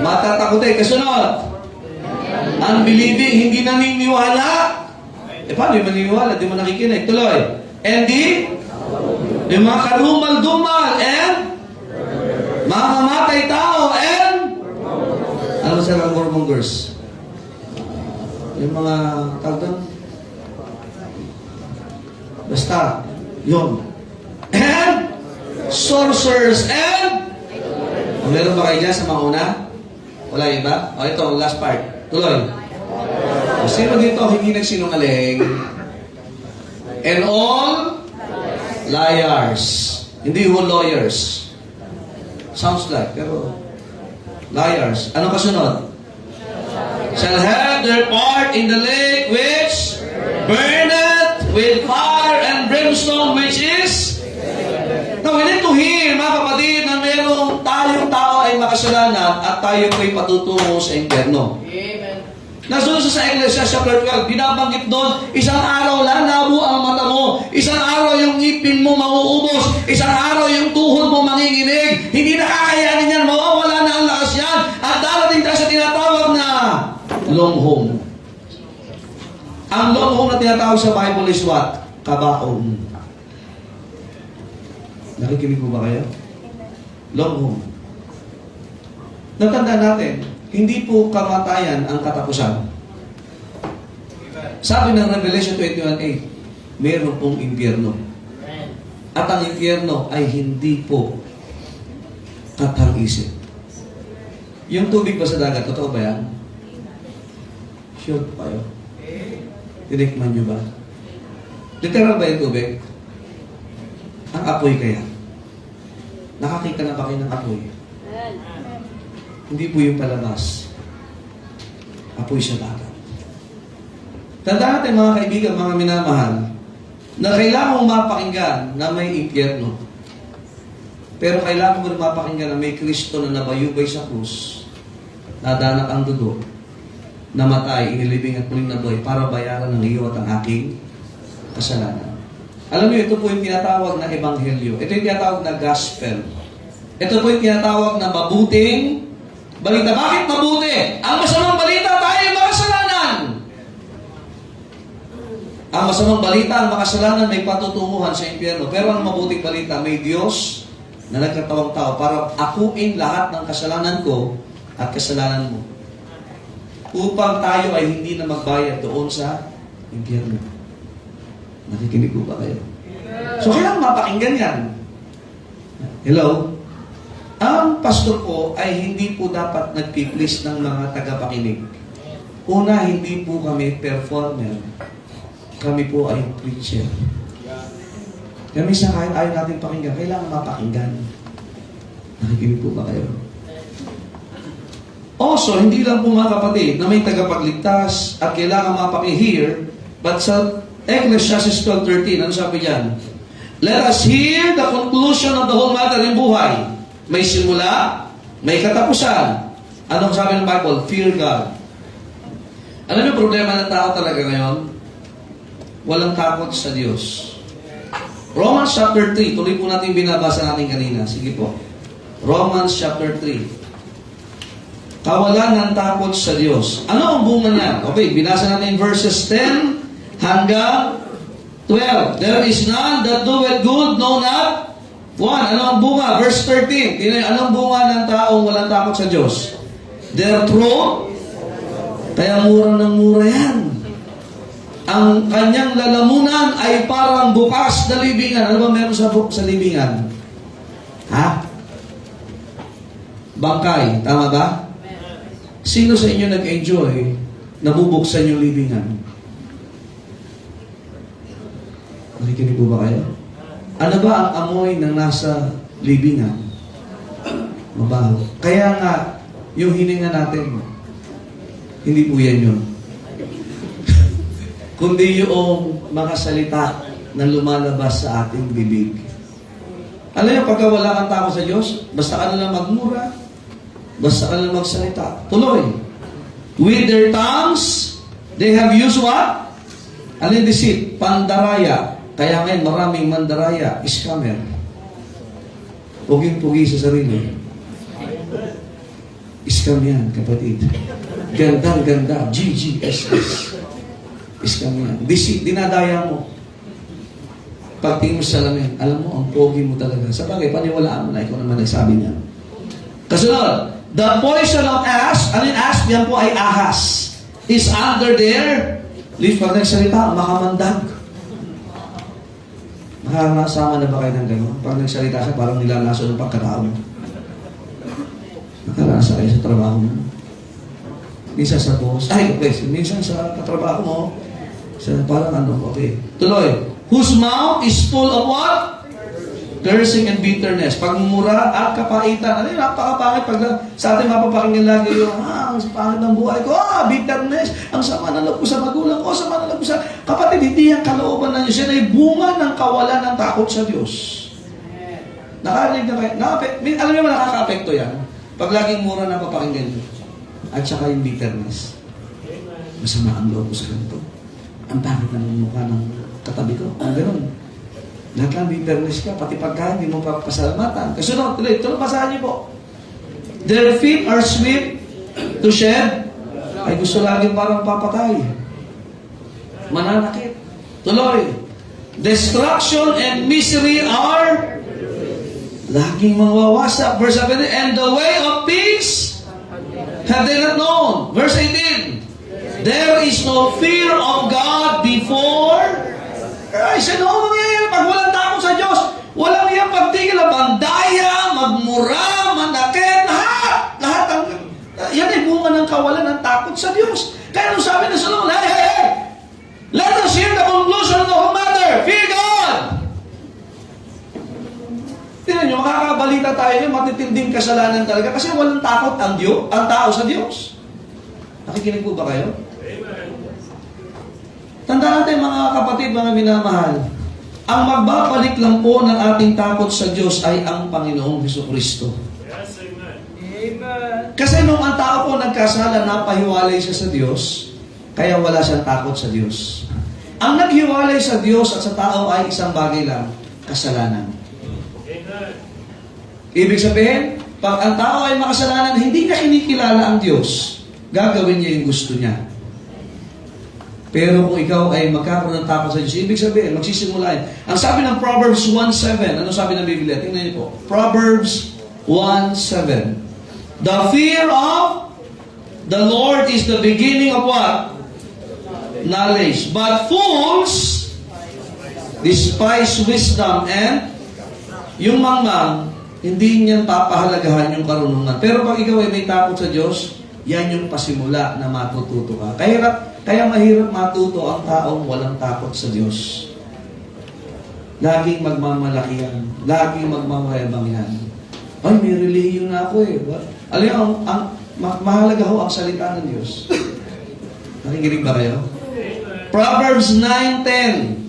Matatakutin. Kasunod. Unbelieving, hindi naniniwala. Paano yung maniniwala? Di mo nakikinig. Tuloy. And yung mga karumal-dumal and mamamatay tao and ano ba sila ang warmongers? Yung mga tawag doon? Basta, yun. And sorcerers and meron ba kayo dyan sa mga una? Wala yun ba? O ito, last part. Tuloy. O, sino dito hindi nagsinungaling? And all liars. Hindi ho lawyers. Sounds like, pero liars. Ano kasunod? Shall have their part in the lake which burneth with fire and brimstone, which is... Now, we need to hear, mga kapatid, na mayroong tayong tao ay makasalanan at tayo po'y patutungo sa impyerno. Nasunod sa Iglesia chapter 12, binabanggit doon, isang araw lalabo ang mata mo, isang araw yung ngipin mo mauubos, isang araw yung tuhod mo manginginig, hindi na kakayanin yan, mawawala na ang lakas yan, at darating tayo sa tinatawag na long home. Ang long home na tinatawag sa Bible is what? Kabaong. Nakikinig po ba kayo? Long home. Natanda natin, hindi po kamatayan ang katapusan. Sabi ng Revelation 21:8, meron pong impyerno. At ang impyerno ay hindi po katang-isip. Yung tubig ba sa dagat, totoo ba yan? Sure pa kayo? Tinikman nyo ba? Literal ba yung tubig? Ang apoy kaya? Nakakita na ba kayo ng apoy? Hindi po yung palabas. Apoy sa dagat. Tandaan natin mga kaibigan, mga minamahal, na kailangan mong mapakinggan na may impyerno. Pero kailangan mo rin mapakinggan na may Kristo na nabayubay sa krus, nadanak ang dugo, namatay, inilibing at muling nabuhay para bayaran ng iyo at ang aking kasalanan. Alam niyo, ito po yung tinatawag na ebanghelyo. Ito yung tinatawag na gospel. Ito po yung tinatawag na mabuting balita. Bakit mabuti? Ang masamang balita, tayo ay makasalanan. Ang masamang balita, ang makasalanan, may patutunguhan sa impyerno. Pero ang mabuting balita, may Diyos na nagkatawang tao para akuin lahat ng kasalanan ko at kasalanan mo. Upang tayo ay hindi na magbayad doon sa impyerno. Nakikinig po ba kayo? So, kailangan mapakinggan yan. Hello? Ang pastor po ay hindi po dapat nagpiplis ng mga tagapakinig. Una, hindi po kami performer. Kami po ay preacher. Kaya minsan kahit ayaw natin pakinggan, kailangan mapakinggan. Nakikinig po ba kayo? Also, hindi lang po mga kapatid na may tagapagligtas at kailangan mapakihir, but sa Ecclesiastes 12:13, ano sabi diyan? Let us hear the conclusion of the whole matter in buhay. May simula, may katapusan. Anong sabi ng Bible? Fear God. Alam niyo, problema ng tao talaga ngayon? Walang takot sa Diyos. Romans chapter 3, tuloy po natin binabasa natin kanina. Sige po. Romans chapter 3. Kawalan ng takot sa Diyos. Ano ang bunga niya? Okay, binasa natin verses 10 hanggang 12. There is none that doeth good, no not one. Ano ang bunga? Verse 13. Anong bunga ng taong walang takot sa Diyos? Their throat. Kaya mura ng mura yan. Ang kanyang lalamunan ay parang bukas na libingan. Ano ba meron sa libingan? Ha? Bangkay. Tama ba? Sino sa inyo nag-enjoy nabubuksan yung libingan? Nakikinig po ba kayo? Ano ba ang amoy ng nasa libingan? Mabaho. Kaya nga, yung hininga natin, hindi po yan yun. Kundi yung mga salita na lumalabas sa ating bibig. Alam niyo, pagka wala kang takot sa Diyos, basta ka na lang magmura, basta ka na lang magsalita. Tuloy. With their tongues, they have used what? Ano yung deceit? Pandaraya. Kaya ngayon, maraming mandaraya, scammer. Puging-pugi sa sarili. Scam yan, kapatid. Gandang-ganda. GGSS. Scam yan. Deceit, dinadaya mo. Pagtingin mo sa salamin, alam mo, ang pogi mo talaga. Sa bagay, paniwalaan mo na ikaw naman nagsabi niya. Kasunod, the poison of asp, ano yung asp? Yan po ay ahas. Is under their lips. Pag nagsalita, makamandag. Nakakasama na ba kayo ng gano'n? Pag nagsalita siya, parang nilalaso ng pagkatao. Nakarasa kayo sa trabaho mo. Minsan sa boss. Ay, okay. Minsan sa katrabaho mo. Parang ano, okay. Tuloy. Whose mouth is full of what? Cursing and bitterness. Pagmumura at kapaitan. Ano yun? Napakapangit. Pag sa atin mapapakinggan lagi yung, ang pangit ng buhay ko. Bitterness. Ang sama ng loob ko sa magulang ko. Sama ng loob ko sa kapatid. Hindi ang kalooban na Diyos. Yan ay bunga ng kawalan ng takot sa Diyos. Nakarinig na kayo. Alam niyo ba nakaka-apekto yan? Pag laging mura na papakinggan niyo. At saka yung bitterness. Masama ang loob ko sa ganito. Ang pangit ng mukha ng katabi ko. Ang gano'n. Lahat lang bitterness ka, pati pagkain, hindi mo papasalamatan. Kasunod, ito lang basahan niyo po. Their feet are swift to shed. Ay gusto lagi parang papatay. Mananakit. Tuloy. Destruction and misery are laging mangwawasak. Verse 17, and the way of peace have they not known. Verse 18, there is no fear of God before. Ay, sino mangyayari pag walang takot sa Diyos? Walang iyang pagtigil na bandaya, magmura, manakit, lahat ang, yan ay bunga ng kawalan ng takot sa Diyos. Kaya nung sabi ng Solomon, hey, let us hear the conclusion of the whole matter. Fear God! Tingnan nyo, makakabalita tayo ng matitinding kasalanan talaga kasi walang takot ang Diyos, ang tao sa Diyos. Nakikinig po ba kayo? Tandaan natin mga kapatid, mga minamahal, ang magbabalik lang po ng ating takot sa Diyos ay ang Panginoong Jesucristo. Yes, amen. Amen. Kasi nung ang tao po nagkasala, napahiwalay siya sa Diyos, kaya wala siyang takot sa Diyos. Ang naghiwalay sa Diyos at sa tao ay isang bagay lang, kasalanan. Amen. Ibig sabihin, pag ang tao ay makasalanan, hindi niya kinikilala ang Diyos, gagawin niya yung gusto niya. Pero kung ikaw ay magkakaroon ng takot sa Diyos, ibig sabihin, magsisimula yan. Ang sabi ng Proverbs 1:7, ano sabi ng Biblia? Tingnan niyo po. Proverbs 1:7. The fear of the Lord is the beginning of what? Knowledge. But fools despise wisdom, and yung mangmang, hindi niyan papahalagahan yung karunungan. Pero pag ikaw ay may takot sa Diyos, yan yung pasimula na matututo ka. Kaya mahirap matuto ang taong walang takot sa Diyos. Laging magmamalaki yan. Laging magmamayabang yan. Ay, may relihiyon na ako eh. Alam niyo, mahalaga ho ang salita ng Diyos. Nakikinig ba kayo? Proverbs 9:10.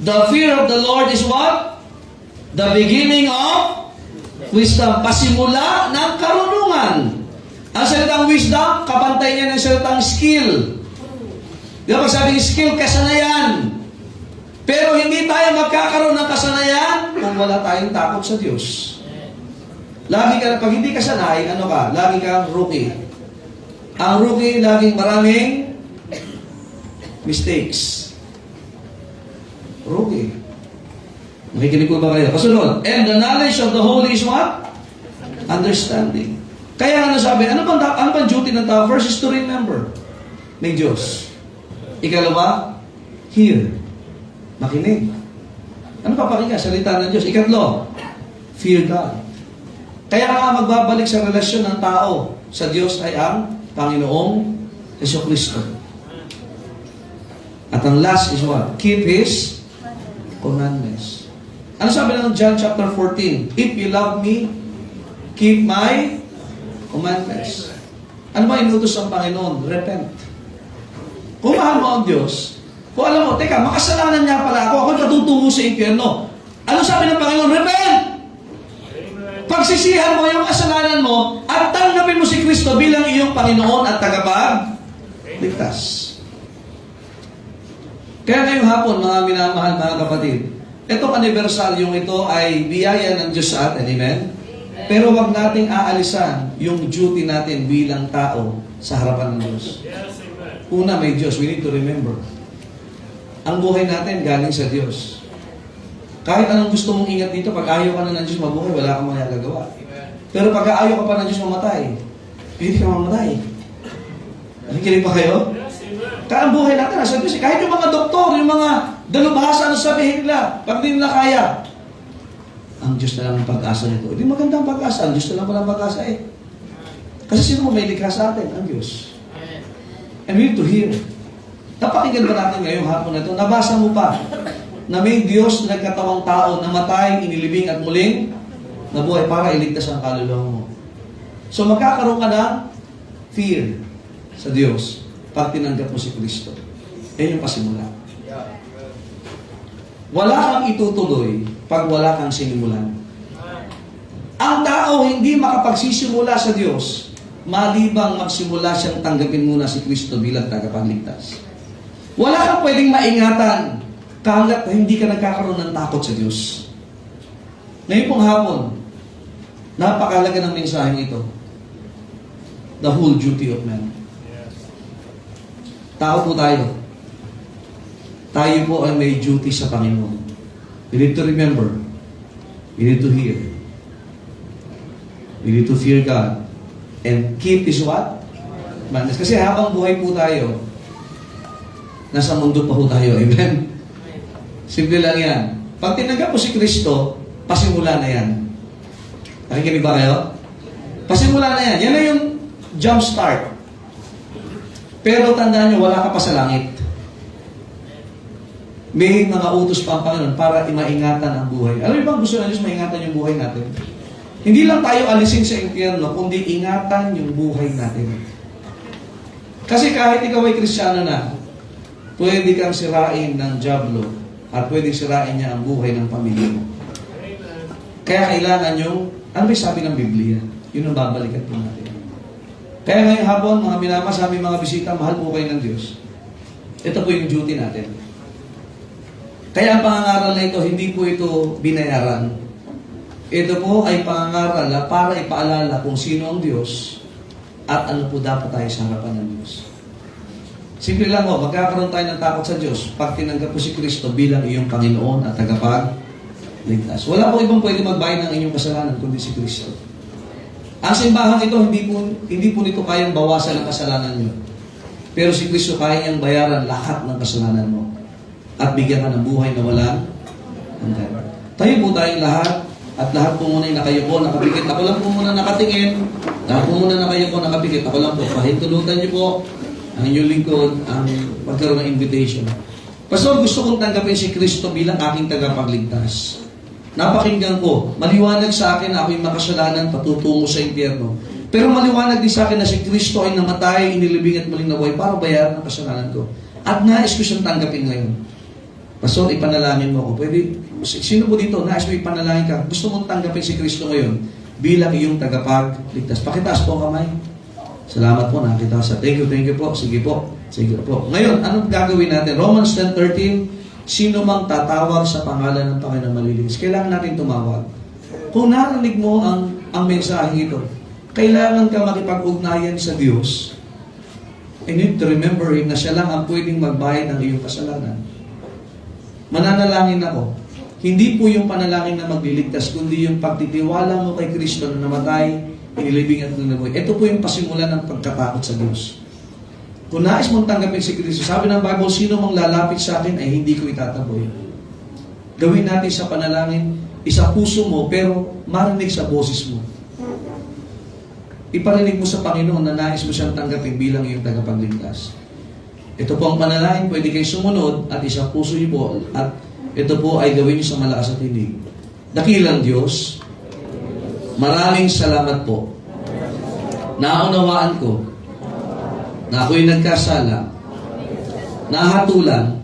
The fear of the Lord is what? The beginning of wisdom. Pasimula ng karunungan. Ang salitang wisdom, kapantay niya ng salitang skill. Di ba sabi skill, kasanayan. Pero hindi tayo magkakaroon ng kasanayan kung wala tayong takot sa Diyos. Lagi ka, pag hindi ka sanay, ano ka? Lagi kang rookie. Ang rookie, laging maraming mistakes. Rookie. Nakikinig ko ba kayo? Kasunod. And the knowledge of the holy is what? Understanding. Kaya ano sabi, ano bang duty ng tao? First is to remember. May Diyos. Ikalawa, hear. Makinig. Ano papakinggan? Salita ng Diyos. Ikatlo, fear God. Kaya nga magbabalik sa relasyon ng tao sa Diyos ay ang Panginoong Jesucristo. At ang last is what? Keep His commandments. Ano sabi ng John chapter 14? If you love me, keep my commandments. Ano ba inutos ng Panginoon? Repent. Kung mahal mo ang Diyos, kung alam mo, teka, makasalanan niya pala ako natutungo sa impyerno. Ano sabi ng Panginoon? Repent! Pagsisihan mo yung kasalanan mo at tanggapin mo si Kristo bilang iyong Panginoon at tagapagligtas. Kaya ngayong hapon, mga minamahal, mga kapatid, itong anibersaryong ito ay biyaya ng Diyos sa atin. Amen? Pero wag nating aalisan yung duty natin bilang tao sa harapan ng Diyos. Yes, amen. Una, may Diyos. We need to remember. Ang buhay natin galing sa Diyos. Kahit anong gusto mong ingat dito, pag ayaw ka na ng Diyos mabuhay, wala kang magagawa. Pero pag ayaw ka pa ng Diyos mamatay, hindi ka mamatay. Nakikinig pa kayo? Yes, amen. Kaya ang buhay natin nasa Diyos. Kahit yung mga doktor, yung mga dalubhasa, ano sabihin nila, pag di nila kaya, ang Diyos na lang ang pag-asa nito. Hindi magandang pag-asa, ang Diyos na lang pala ang pag-asa eh. Kasi sino may likha sa atin? Ang Diyos. And we need to hear. Napakinggan ba natin ngayong hapon na ito? Nabasa mo pa na may Diyos na nagkatawang tao, namatay, inilibing at muling nabuhay para iligtas ang kaluluwa mo. So magkakaroon ka ng fear sa Diyos pag tinanggap mo si Kristo. Yan yung pasimula. Wala kang itutuloy pag wala kang sinimulan. Ang tao hindi makapagsisimula sa Diyos malibang magsimula siyang tanggapin muna si Kristo bilang tagapagligtas. Wala kang pwedeng maingatan kahit hindi ka nagkakaroon ng takot sa Diyos. Ngayon pong hapon, napakalaga ng mensaheng ito. The whole duty of man. Yes. Tao po tayo. Tayo po ay may duty sa Panginoon. We need to remember. We need to hear. We need to fear God. And keep His what? Commandments. Kasi habang buhay po tayo, nasa mundo pa po tayo. Amen? Simple lang yan. Pag tinanggap mo si Kristo, pasimula na yan. Nakikinig ba kayo? Pasimula na yan. Yan na yung jump start. Pero tandaan nyo, wala ka pa sa langit. May mga utos pa ang Panginoon para maingatan ang buhay. Alam niyo ba gusto na Diyos maingatan yung buhay natin? Hindi lang tayo alisin sa impyerno, kundi ingatan yung buhay natin. Kasi kahit ikaw ay Kristiyano na, pwede kang sirain ng dyablo at pwede sirain niya ang buhay ng pamilya mo. Amen. Kaya kailangan yung, ano ba sabi ng Biblia? Yun ang babalikan po natin. Kaya ngayong hapon, mga minama sa aming mga bisita, mahal po kayo ng Diyos. Ito po yung duty natin. Kaya ang pangangaral na ito, hindi po ito binayaran. Ito po ay pangangaral para ipaalala kung sino ang Diyos at ano po dapat tayo sa harapan ng Diyos. Simple lang po, magkakaroon tayo ng takot sa Diyos pag tinanggap po si Kristo bilang iyong Panginoon at tagapagligtas. Wala po ibang pwede magbayad ng inyong kasalanan kundi si Kristo. Ang simbahan ito, hindi po nito kayang bawasan ang kasalanan niyo. Pero si Kristo kaya niyang bayaran lahat ng kasalanan mo at bigyan ka ng buhay na walang hanggan. Tayo po tayong lahat at lahat po muna yung nakayuko, nakapikit. Ako lang po muna nakatingin. Lahat po muna nakayuko, nakapikit. Ako lang po. Pahintulutan niyo po ang inyong lingkod ang pagkaroon ng invitation. Pastor, gusto kong tanggapin si Kristo bilang aking tagapagligtas. Napakinggan ko, maliwanag sa akin na ako'y makasalanan patutungo sa impyerno. Pero maliwanag din sa akin na si Kristo ay namatay, inilibing at muling nabuhay para bayaran ang kasalanan ko. At nais ko siyang tanggapin ngayon. Pastor, ipanalangin mo ako. Pwede, sino po dito, nais mo ipanalangin ka, gusto mong tanggapin si Kristo ngayon bilang iyong tagapagligtas. Pakitaas po ang kamay. Salamat po, nakita sa thank you po. Sige po. Sige po. Ngayon, anong gagawin natin? Romans 10:13, sino mang tatawag sa pangalan ng Panginoon maliligtas. Kailangan natin tumawag. Kung narinig mo ang mensahe ito, kailangan ka makipag-ugnayan sa Diyos. You need to remember Him na siya lang ang pwedeng magbayad ng iyong kasalanan. Mananalangin ako. Hindi po yung panalangin na magliligtas, kundi yung pagtitiwala mo kay Kristo na namatay, inilibing at nabuhay. Ito po yung pasimulan ng pagkatakot sa Diyos. Kung nais mong tanggapin si Kristo, sabi ng Bible, sino mang lalapit sa akin ay hindi ko itataboy. Gawin natin sa panalangin, isa puso mo, pero marinig sa boses mo. Iparinig mo sa Panginoon na nais mo siyang tanggapin bilang iyong tagapagligtas. Ito po ang panalangin, pwede kayo sumunod at isa puso niyo po at ito po ay gawin niyo sa malakas at tinig. Dakilang Diyos, maraming salamat po. Naunawaan ko na ako'y nagkasala, nahatulan,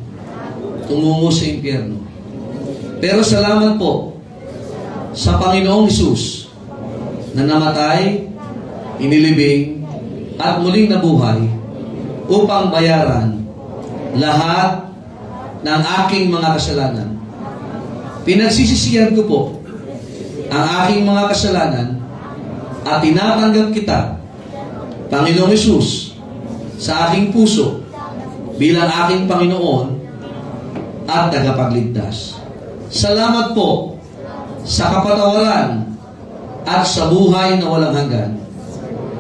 tumungo sa impyerno. Pero salamat po sa Panginoong Hesus na namatay, inilibing, at muling nabuhay upang bayaran lahat ng aking mga kasalanan. Pinagsisisihan ko po ang aking mga kasalanan at tinatanggap kita, Panginoong Hesus, sa aking puso bilang aking Panginoon at tagapagligtas. Salamat po sa kapatawaran at sa buhay na walang hanggan.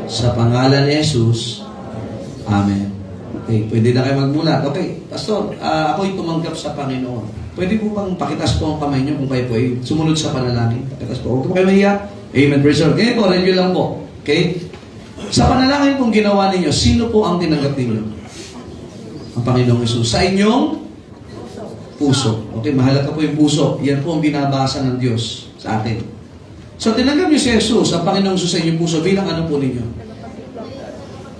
Sa pangalan ni Jesus, Amen. Okay, pwede na kayo magmulat. Okay, Pastor, ako'y tumanggap sa Panginoon. Pwede po bang pakitas po ang kamay niyo kung kayo po ay sumunod sa panalangin? Pakitas po. Huwag po kayo mahiya. Amen. Praise the Lord. Ganyan po, review lang po. Okay? Sa panalangin pong ginawa ninyo, sino po ang tinanggap ninyo? Ang Panginoong Hesus. Sa inyong puso. Okay, mahalaga po yung puso. Yan po ang binabasa ng Diyos sa atin. So, tinanggap niyo si Jesus, ang Panginoong Jesus sa inyong puso, bilang ano po ninyo?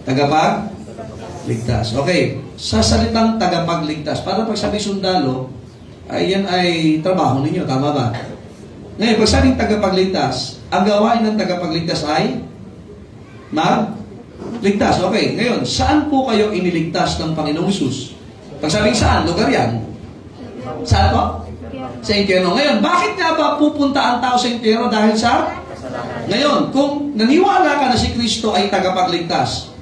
Tagapagligtas. Okay, sa salitang tagapagligtas, para pag sabi sundalo, ay yan ay trabaho ninyo, tama ba? Ngayon, pag sabing tagapagligtas, ang gawain ng tagapagligtas ay magligtas. Okay, ngayon, saan po kayo iniligtas ng Panginoong Jesus? Pag sabing saan, lugar yan. Saan po? Sa impyerno. Ngayon, bakit nga ba pupunta ang tao sa impyerno? Dahil sa? Ngayon, kung naniwala ka na si Kristo ay tagapagligtas,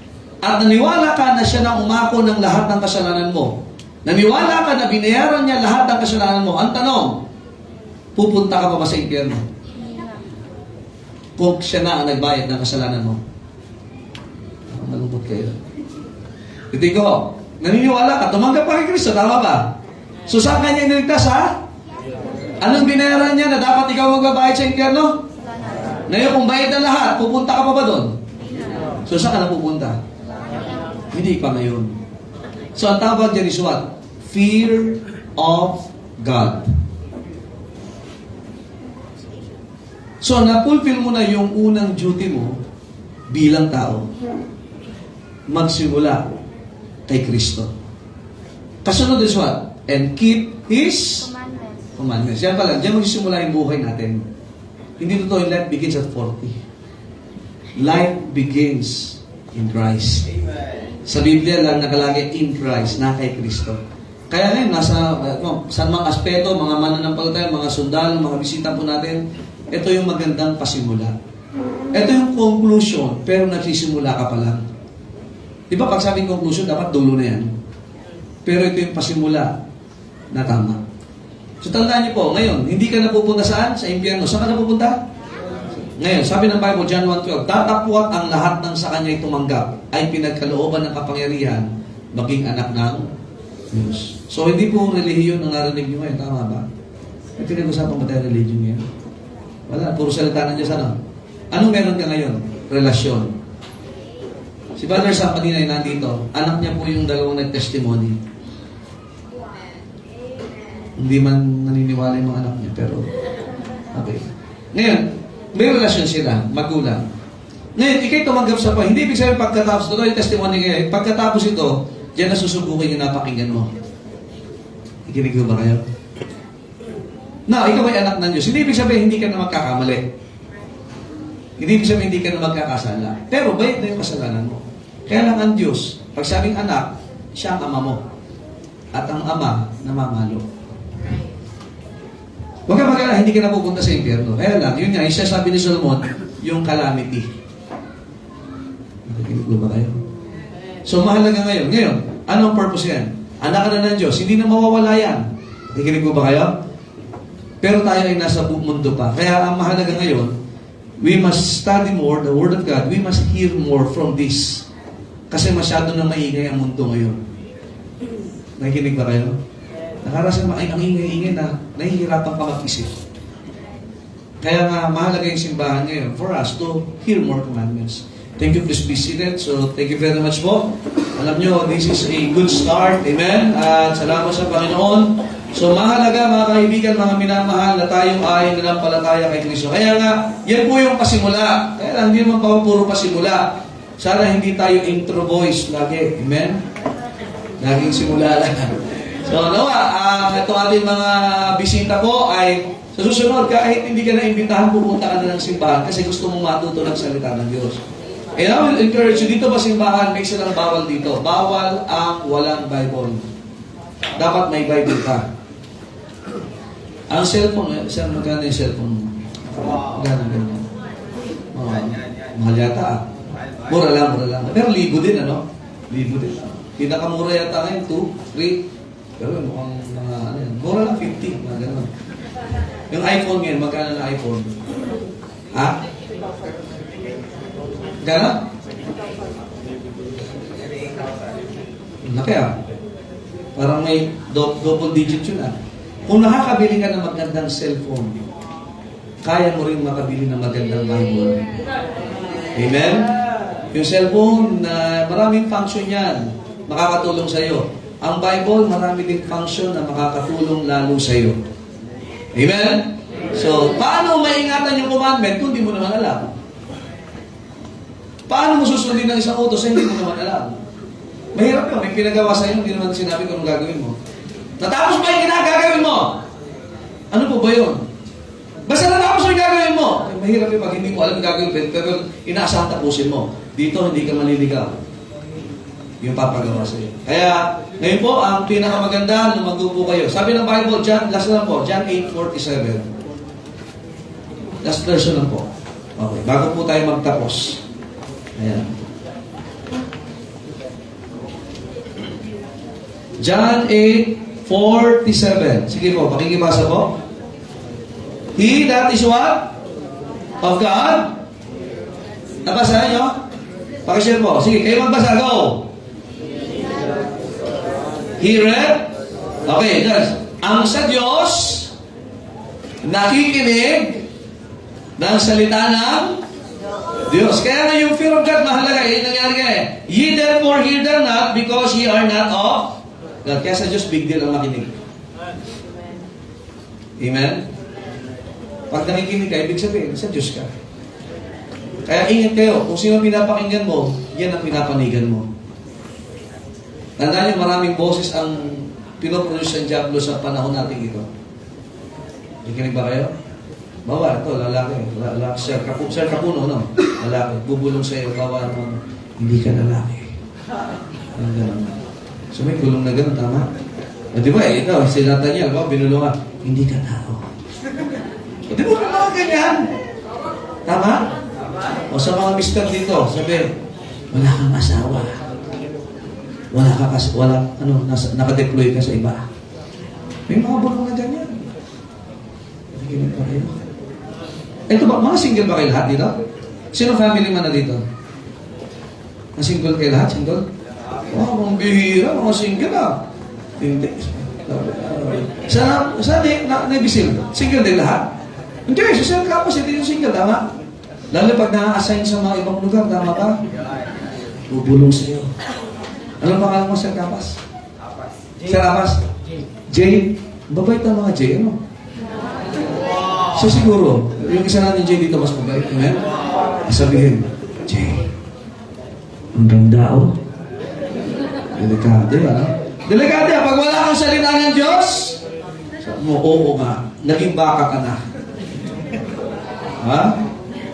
at naniwala ka na siya nang umako ng lahat ng kasalanan mo, naniwala ka na binayaran niya lahat ng kasalanan mo, ang tanong, pupunta ka pa ba sa impyerno? Kung siya na ang nagbayad ng kasalanan mo. Malungkot kayo. Hindi ko, naniniwala ka, tumanggap ka kay Kristo, tama ba? So saan kanya iniligtas, ha? Anong binayaran niya na dapat ikaw magbabayad sa impyerno? Ngayon, kung bayad na lahat, pupunta ka pa ba doon? So saan ka na pupunta? Hindi pa ngayon. So ang tawag dyan is what? Fear of God. So na-fulfill mo na yung unang duty mo bilang tao. Magsimula kay Kristo. Kasunod is what? And keep His commandments. Yan pala, diyan magsisimula yung buhay natin. Hindi totoo yung life begins at 40. Life begins in Christ. Sa Biblia lang nakalagay in Christ, na kay Kristo. Kaya ngayon, nasa saan mga aspeto, mga mananampalataya, mga sundalo, mga bisita po natin, ito yung magandang pasimula. Ito yung conclusion, pero nagsisimula ka pa lang. Di ba pag sabing conclusion, dapat dulo na yan. Pero ito yung pasimula na tama. So tandaan niyo po, ngayon, hindi ka napupunta saan? Sa impyerno. Saan ka napupunta? Ngayon, sabi ng Bible, John 1:12, tatapwat ang lahat ng sa kanya'y tumanggap ay pinagkalooban ng kapangyarihan maging anak ng Diyos. So, hindi po relihiyon ang narinig niyo ngayon. Tama ba? May pinag-usapan ba tayo religion ngayon? Wala, puro salita ng Diyos. Ano? Anong meron ka ngayon? Relasyon. Si Brother Sam kanina ay nandito. Anak niya po yung dalawang nag-testimony. Hindi man naniniwala yung mga anak niya, pero okay. Ngayon, may relasyon sila, magulang. Ngayon, ikay tumanggap sa pa. Hindi ibig sabihin pagkatapos ito, yung testimony ngayon, pagkatapos ito, diyan na susubukin yung napakinggan mo. Ikinig ba kayo? Na, ikaw ay anak ng Diyos. Hindi ibig sabihin hindi ka na magkakamali. Hindi ibig sabihin hindi ka na magkakasala. Pero bayad na yung kasalanan mo. Kaya lang ang Diyos, pag sabing anak, siya ang ama mo. At ang ama, namamalo. Huwag ka mag-alala, hindi ka na pupunta sa impyerno. Kaya lang, yun nga, isa sabi ni Solomon, yung calamity. Nakikinig ba kayo? So, mahalaga ngayon. Ngayon, anong purpose yan? Anak ka na ng Diyos, hindi na mawawala yan. Nakikinig ba kayo? Pero tayo ay nasa mundo pa. Kaya ang mahalaga ngayon, we must study more the Word of God. We must hear more from this. Kasi masyado na maingay ang mundo ngayon. Nakikinig ba kayo? Nakarasan mo, ay ang ingay-ingay na nahihirapan ka mag-isip. Kaya nga, mahalaga yung simbahan ngayon for us to hear more commandments. Thank you, please be seated. So, thank you very much po. Alam nyo, this is a good start. Amen? At salamat sa Panginoon. So, mahalaga, mga kaibigan, mga minamahal, na tayo ay nanampalataya kay Kristo. Kaya nga, yan po yung pasimula. Kaya lang, hindi naman pa puro pasimula. Sana hindi tayo intro boys lagi. Amen? Laging simula lang. So, ito ating mga bisita po ay sa susunod, kahit hindi ka na-imbitahan, pupunta ka na ng simbahan kasi gusto mong matuto ng salita ng Diyos. And I will encourage you, dito ba simbahan, may silang bawal dito. Bawal ang walang Bible. Dapat may Bible ka. Ang cellphone, sir, magkano yung cellphone mo? Magkano ganyan? Mahal yata ah. Mura lang. Pero libo din, ano? Libo din. Pinakamura yata ngayon, 2, 3. Pero mukhang mga, ano yan, mura lang 50, mga gano'n. Yung iPhone ngayon, magkano na iPhone? Ha? Gano'n? Laki ah. Parang may double digit yun ah. Kung nakakabili ka ng magandang cellphone, kaya mo rin makabili ng magandang Bible. Amen? Yung cellphone, maraming function yan. Makakatulong sa'yo. ang Bible, marami ding function na makakatulong lalo sa iyo. Amen? So, paano maingatan yung commandment kung di mo naman alam? Paano mo susundin ng isang utos hindi mo naman alam? Mahirap yun. May pinagawa sa iyo, hindi naman sinabi kung anong gagawin mo. Natapos ba yung ginagagawin mo? Ano po ba yun? Basta natapos mo yung gagawin mo. Eh, mahirap yun pag hindi mo alam yung gagawin, pero inaasahan tapusin mo. Dito, hindi ka maliligaw. Yung papagawa sa iyo. Kaya, ngayon po, ang pinakamaganda, lumago po kayo. Sabi ng Bible, John, last lang po, John 8:47. Last verse lang po. Okay, bago po tayo magtapos. Ayan. John 8:47. Sige po, pakikibasa po. He that is what? Of God? Nabasa nyo? Pakishare po. Sige, kayo magbasa. Go! He read? Okay, guys. Ang sa Diyos, nakikinig ng salita ng Diyos. Kaya nga yung fear of God mahalaga. Yung nangyari ka eh. Ye therefore hear them not because ye are not of God. Kaya sa Diyos, big deal ang makinig. Amen? Pag nakikinig ka, ibig sabihin, sa Diyos ka. Kaya ingat kayo. Kung sino pinapakinggan mo, yan ang pinapanigan mo. Tandaan niyo, maraming boses ang pinoproduce ng Diablo sa panahon natin ito. Nakikinig ba kayo? Bawa, ito, lalaki. Sir Kapuno, no? Lalaki. Bubulong sa iyo, bawa naman, hindi ka lalaki. So may kulong na gano'n, tama? Di ba, ito, si Nathaniel, binulungan, hindi ka tao. Di ba mga ganyan? Tama? O sa mga mister dito, sabi, wala kang asawa. Naka-deploy ka sa iba. May mga bulong na ganyan. Nakikinig pa kayo. Ito ba, mga single ba kayo lahat dito? Sino family man na dito? Mga single kayo lahat? Single? Mga bihira, mga single ah. Hindi. Sana na-bisil. Single din lahat? Hindi, sa Sir Campus, hindi yung single, tama? Lalo pag na-assign sa mga ibang lugar, tama ba? Bubulong sa iyo. Anong pangalan mo, Sir Campus? Sir Campus? Jay. Babait na mga Jay, ano? So siguro, yung isa natin Jay dito, mas mabait. Amen? Sabihin, Jay, ang ganda oh. Delikado, ano? Delikado, pag wala kang salita ng Diyos, sabi mo, oo nga, naging baka ka na. Ha?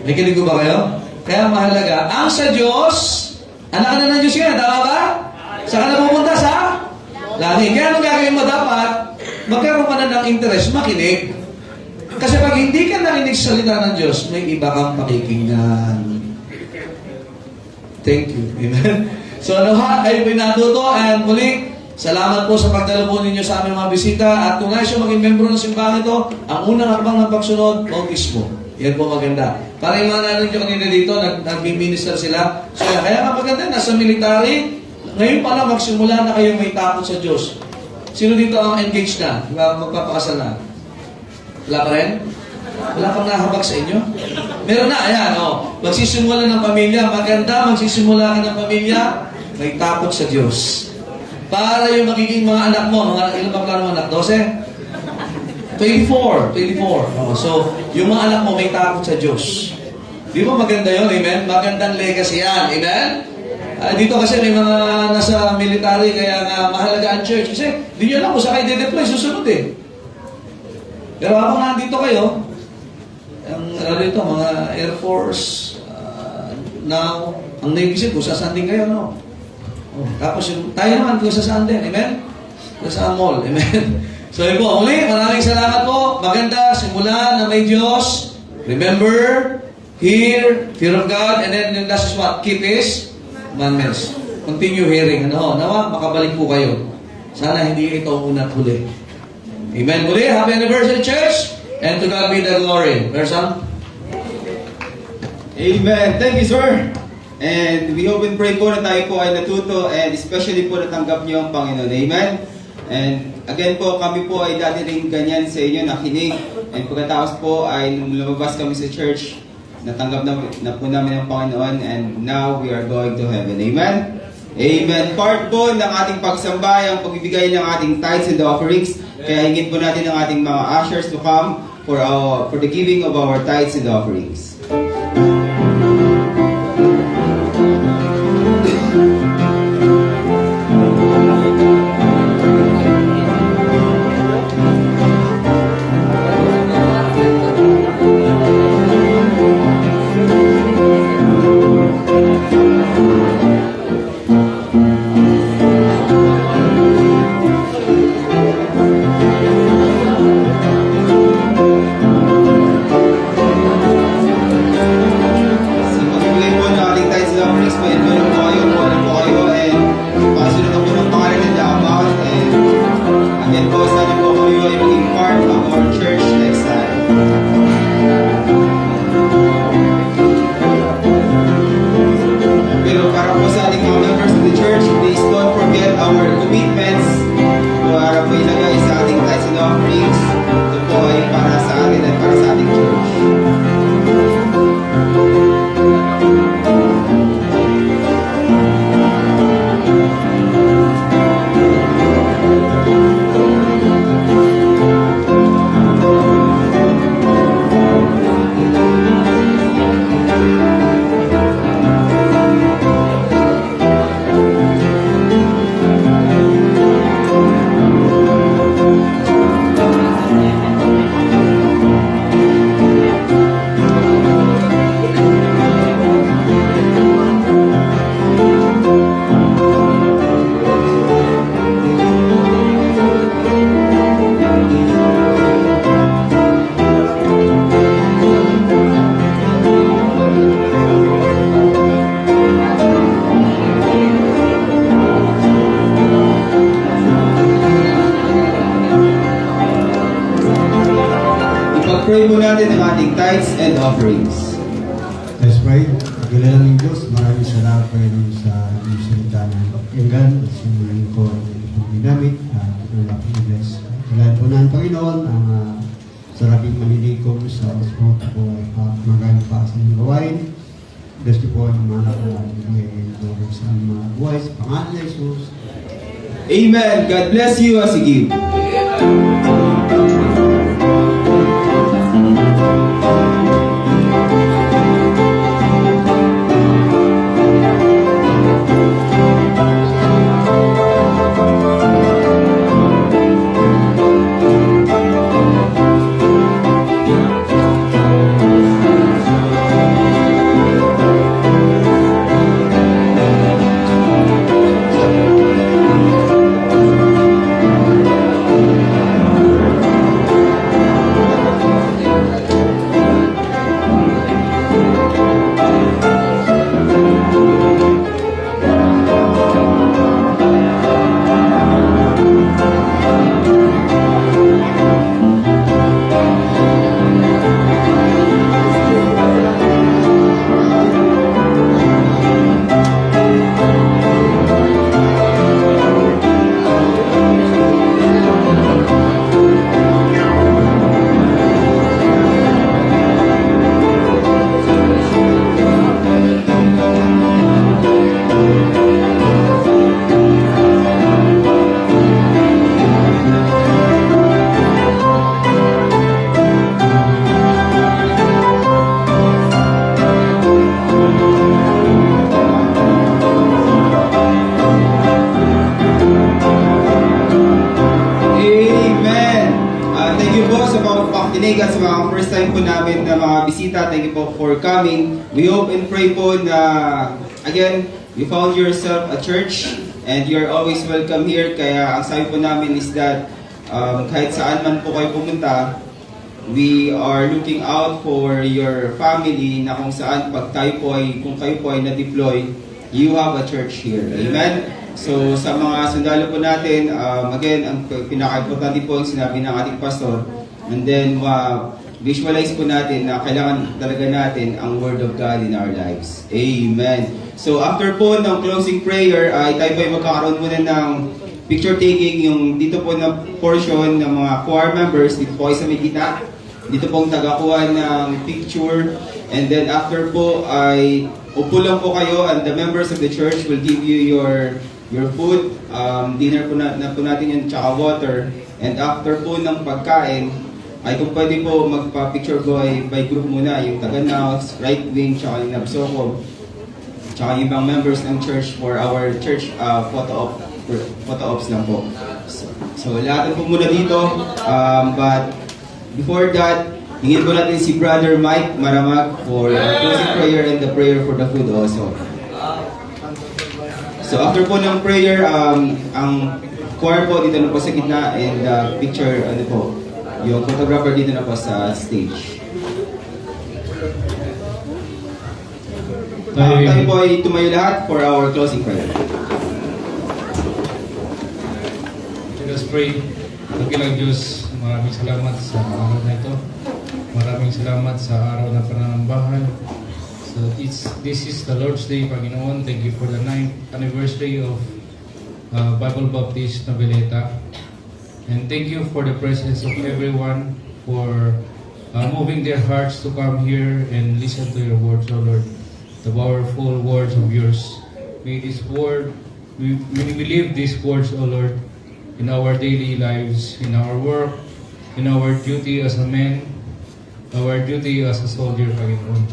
May kinig ko ba kayo? Kaya mahalaga, ang sa Diyos, anak na ng Diyos ka, tama ba? Saan ka na pupunta sa? Langit. Kaya anong gagawin mo dapat? Magkaroon ka na ng interest, makinig. Kasi pag hindi ka nakinig sa salita ng Diyos, may iba kang pakikinggan. Thank you. Amen? So, lahat ay pinatuto and muli, salamat po sa pagdala po ninyo sa aming mga bisita at kung nais yung maging membro ng simbahan ito, ang unang hakbang ng pagsunod, bautismo. Yan po maganda. Para yung mga nanin nyo kanina dito, nag-minister sila. So, kaya nga maganda, nasa military, ngayon pala magsimula na kayo may takot sa Diyos. Sino dito ang engaged na? Magpapakasal na? Wala pa rin? Wala pang nahabag sa inyo? Meron na, ayan, oh. Magsisimula ng pamilya, maganda, magsisimula ka ng pamilya, may takot sa Diyos. Para yung magiging mga anak mo, ilan pa plano mo anak? 12? 24. Oh, so, yung mga anak mo may takot sa Diyos. Di ba maganda yun? Amen? Magandang legacy yan. Amen? Dito kasi may mga nasa military, kaya nga mahalaga ang church. Kasi di nyo alam kung saan kayo de-deploy, susunod eh. Pero habang nandito kayo, ito, mga Air Force, now, ang Navy Seal, kung saan din kayo, no? Oh, tapos yung, tayo naman, kung saan din, amen? Kung saan mall, amen? So yun po, muli, maraming salamat po. Maganda, simula na may Diyos. Remember, hear, fear of God, and then yung last is what? Keep His commandments. Continue hearing. Nawa, makabalik po kayo. Sana hindi ito ang una't huli. Amen. Muli, happy anniversary, church! And to God be the glory. Person? Amen. Thank you, sir. And we hope and pray po na tayo po ay natuto and especially po natanggap niyo ang Panginoon. Amen. And again po, kami po ay dati rin ganyan sa inyo, nakinig. And pagkatapos po ay lumabas kami sa church, natanggap na po namin ang Panginoon and now we are going to heaven. Amen. Amen. Part po ng ating pagsamba ang pagbibigay ng ating tithes and offerings. Kaya hingin po natin ang ating mga ushers to come for the giving of our tithes and offerings. So, pagbibigay po ng ating tithes and offerings, pa-enroll po kayo, and pasunod na po ng pangalan ng account, and again po, sana po kayo ay maging part of our church next time. Pero para po sa ating mga members of the church, please don't forget our commitments para po ilagay sa ating tithes and offerings. Ito po ay para sa atin at para sa ating church. Ipag-pray mo natin ang ating tithes and offerings. Let's pray. Pagkilala ng Diyos, maraming salamat po rin sa inyong salita ng pakinggan at sinulang ko itong ginamit at wala po i-bless. Kailangan po ng Panginoon ang saraping manilikom sa sport po at maraming pa sa inyong gawain. Bless niyo po ang mga anak na nagbigay sa mga buhay sa pangalan ni Jesus. Amen. God bless you as you give. pakikinig at sa mga first time po namin na mga bisita. Thank you po for coming. We hope and pray po na, again, you found yourself a church and you're always welcome here. Kaya ang sabi po namin is that kahit saan man po kayo pumunta, we are looking out for your family na kung saan pag tayo po ay, kung kayo po ay na-deploy, you have a church here. Amen? So sa mga sundalo po natin, again, ang pinaka-importante po ang sinabi ng ating pastor, and then visualize po natin na kailangan talaga natin ang Word of God in our lives. Amen. So after po ng closing prayer, tayo po ay magkakaroon muna ng picture taking, yung dito po na portion ng mga choir members, dito po ay sa may gitna. Dito pong tagakuha ng picture. And then after po ay upo lang po kayo and the members of the church will give you your food. Dinner po na po natin yun, tsaka water. And after po ng pagkain, ay kung pwede po magpa-picture by group muna, yung taga-Naus, right wing, tsaka yung Nabsoko, tsaka yung ibang members ng church for our church photo ops lang po. So lahat po muna dito, but before that, hingin po natin si Brother Mike Maramag for closing prayer and the prayer for the food also. So after po ng prayer, ang choir po dito na po sa gitna and picture, ano po, yung photographer dito na po sa stage. Tayo po ay tumayo lahat for our closing prayer. Let us pray. Dakilang Diyos, maraming salamat sa araw na ito. Maraming salamat sa araw ng pananambahan. So this is the Lord's Day, Panginoon. Thank you for the 9th anniversary of Bible Baptist Noveleta. And thank you for the presence of everyone for moving their hearts to come here and listen to your words, O Lord. The powerful words of yours. May this word, we believe these words, O Lord, in our daily lives, in our work, in our duty as a man, our duty as a soldier, Panginoon.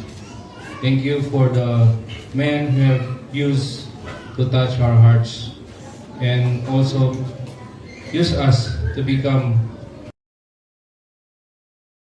Thank you for the men who have used to touch our hearts and also use us to become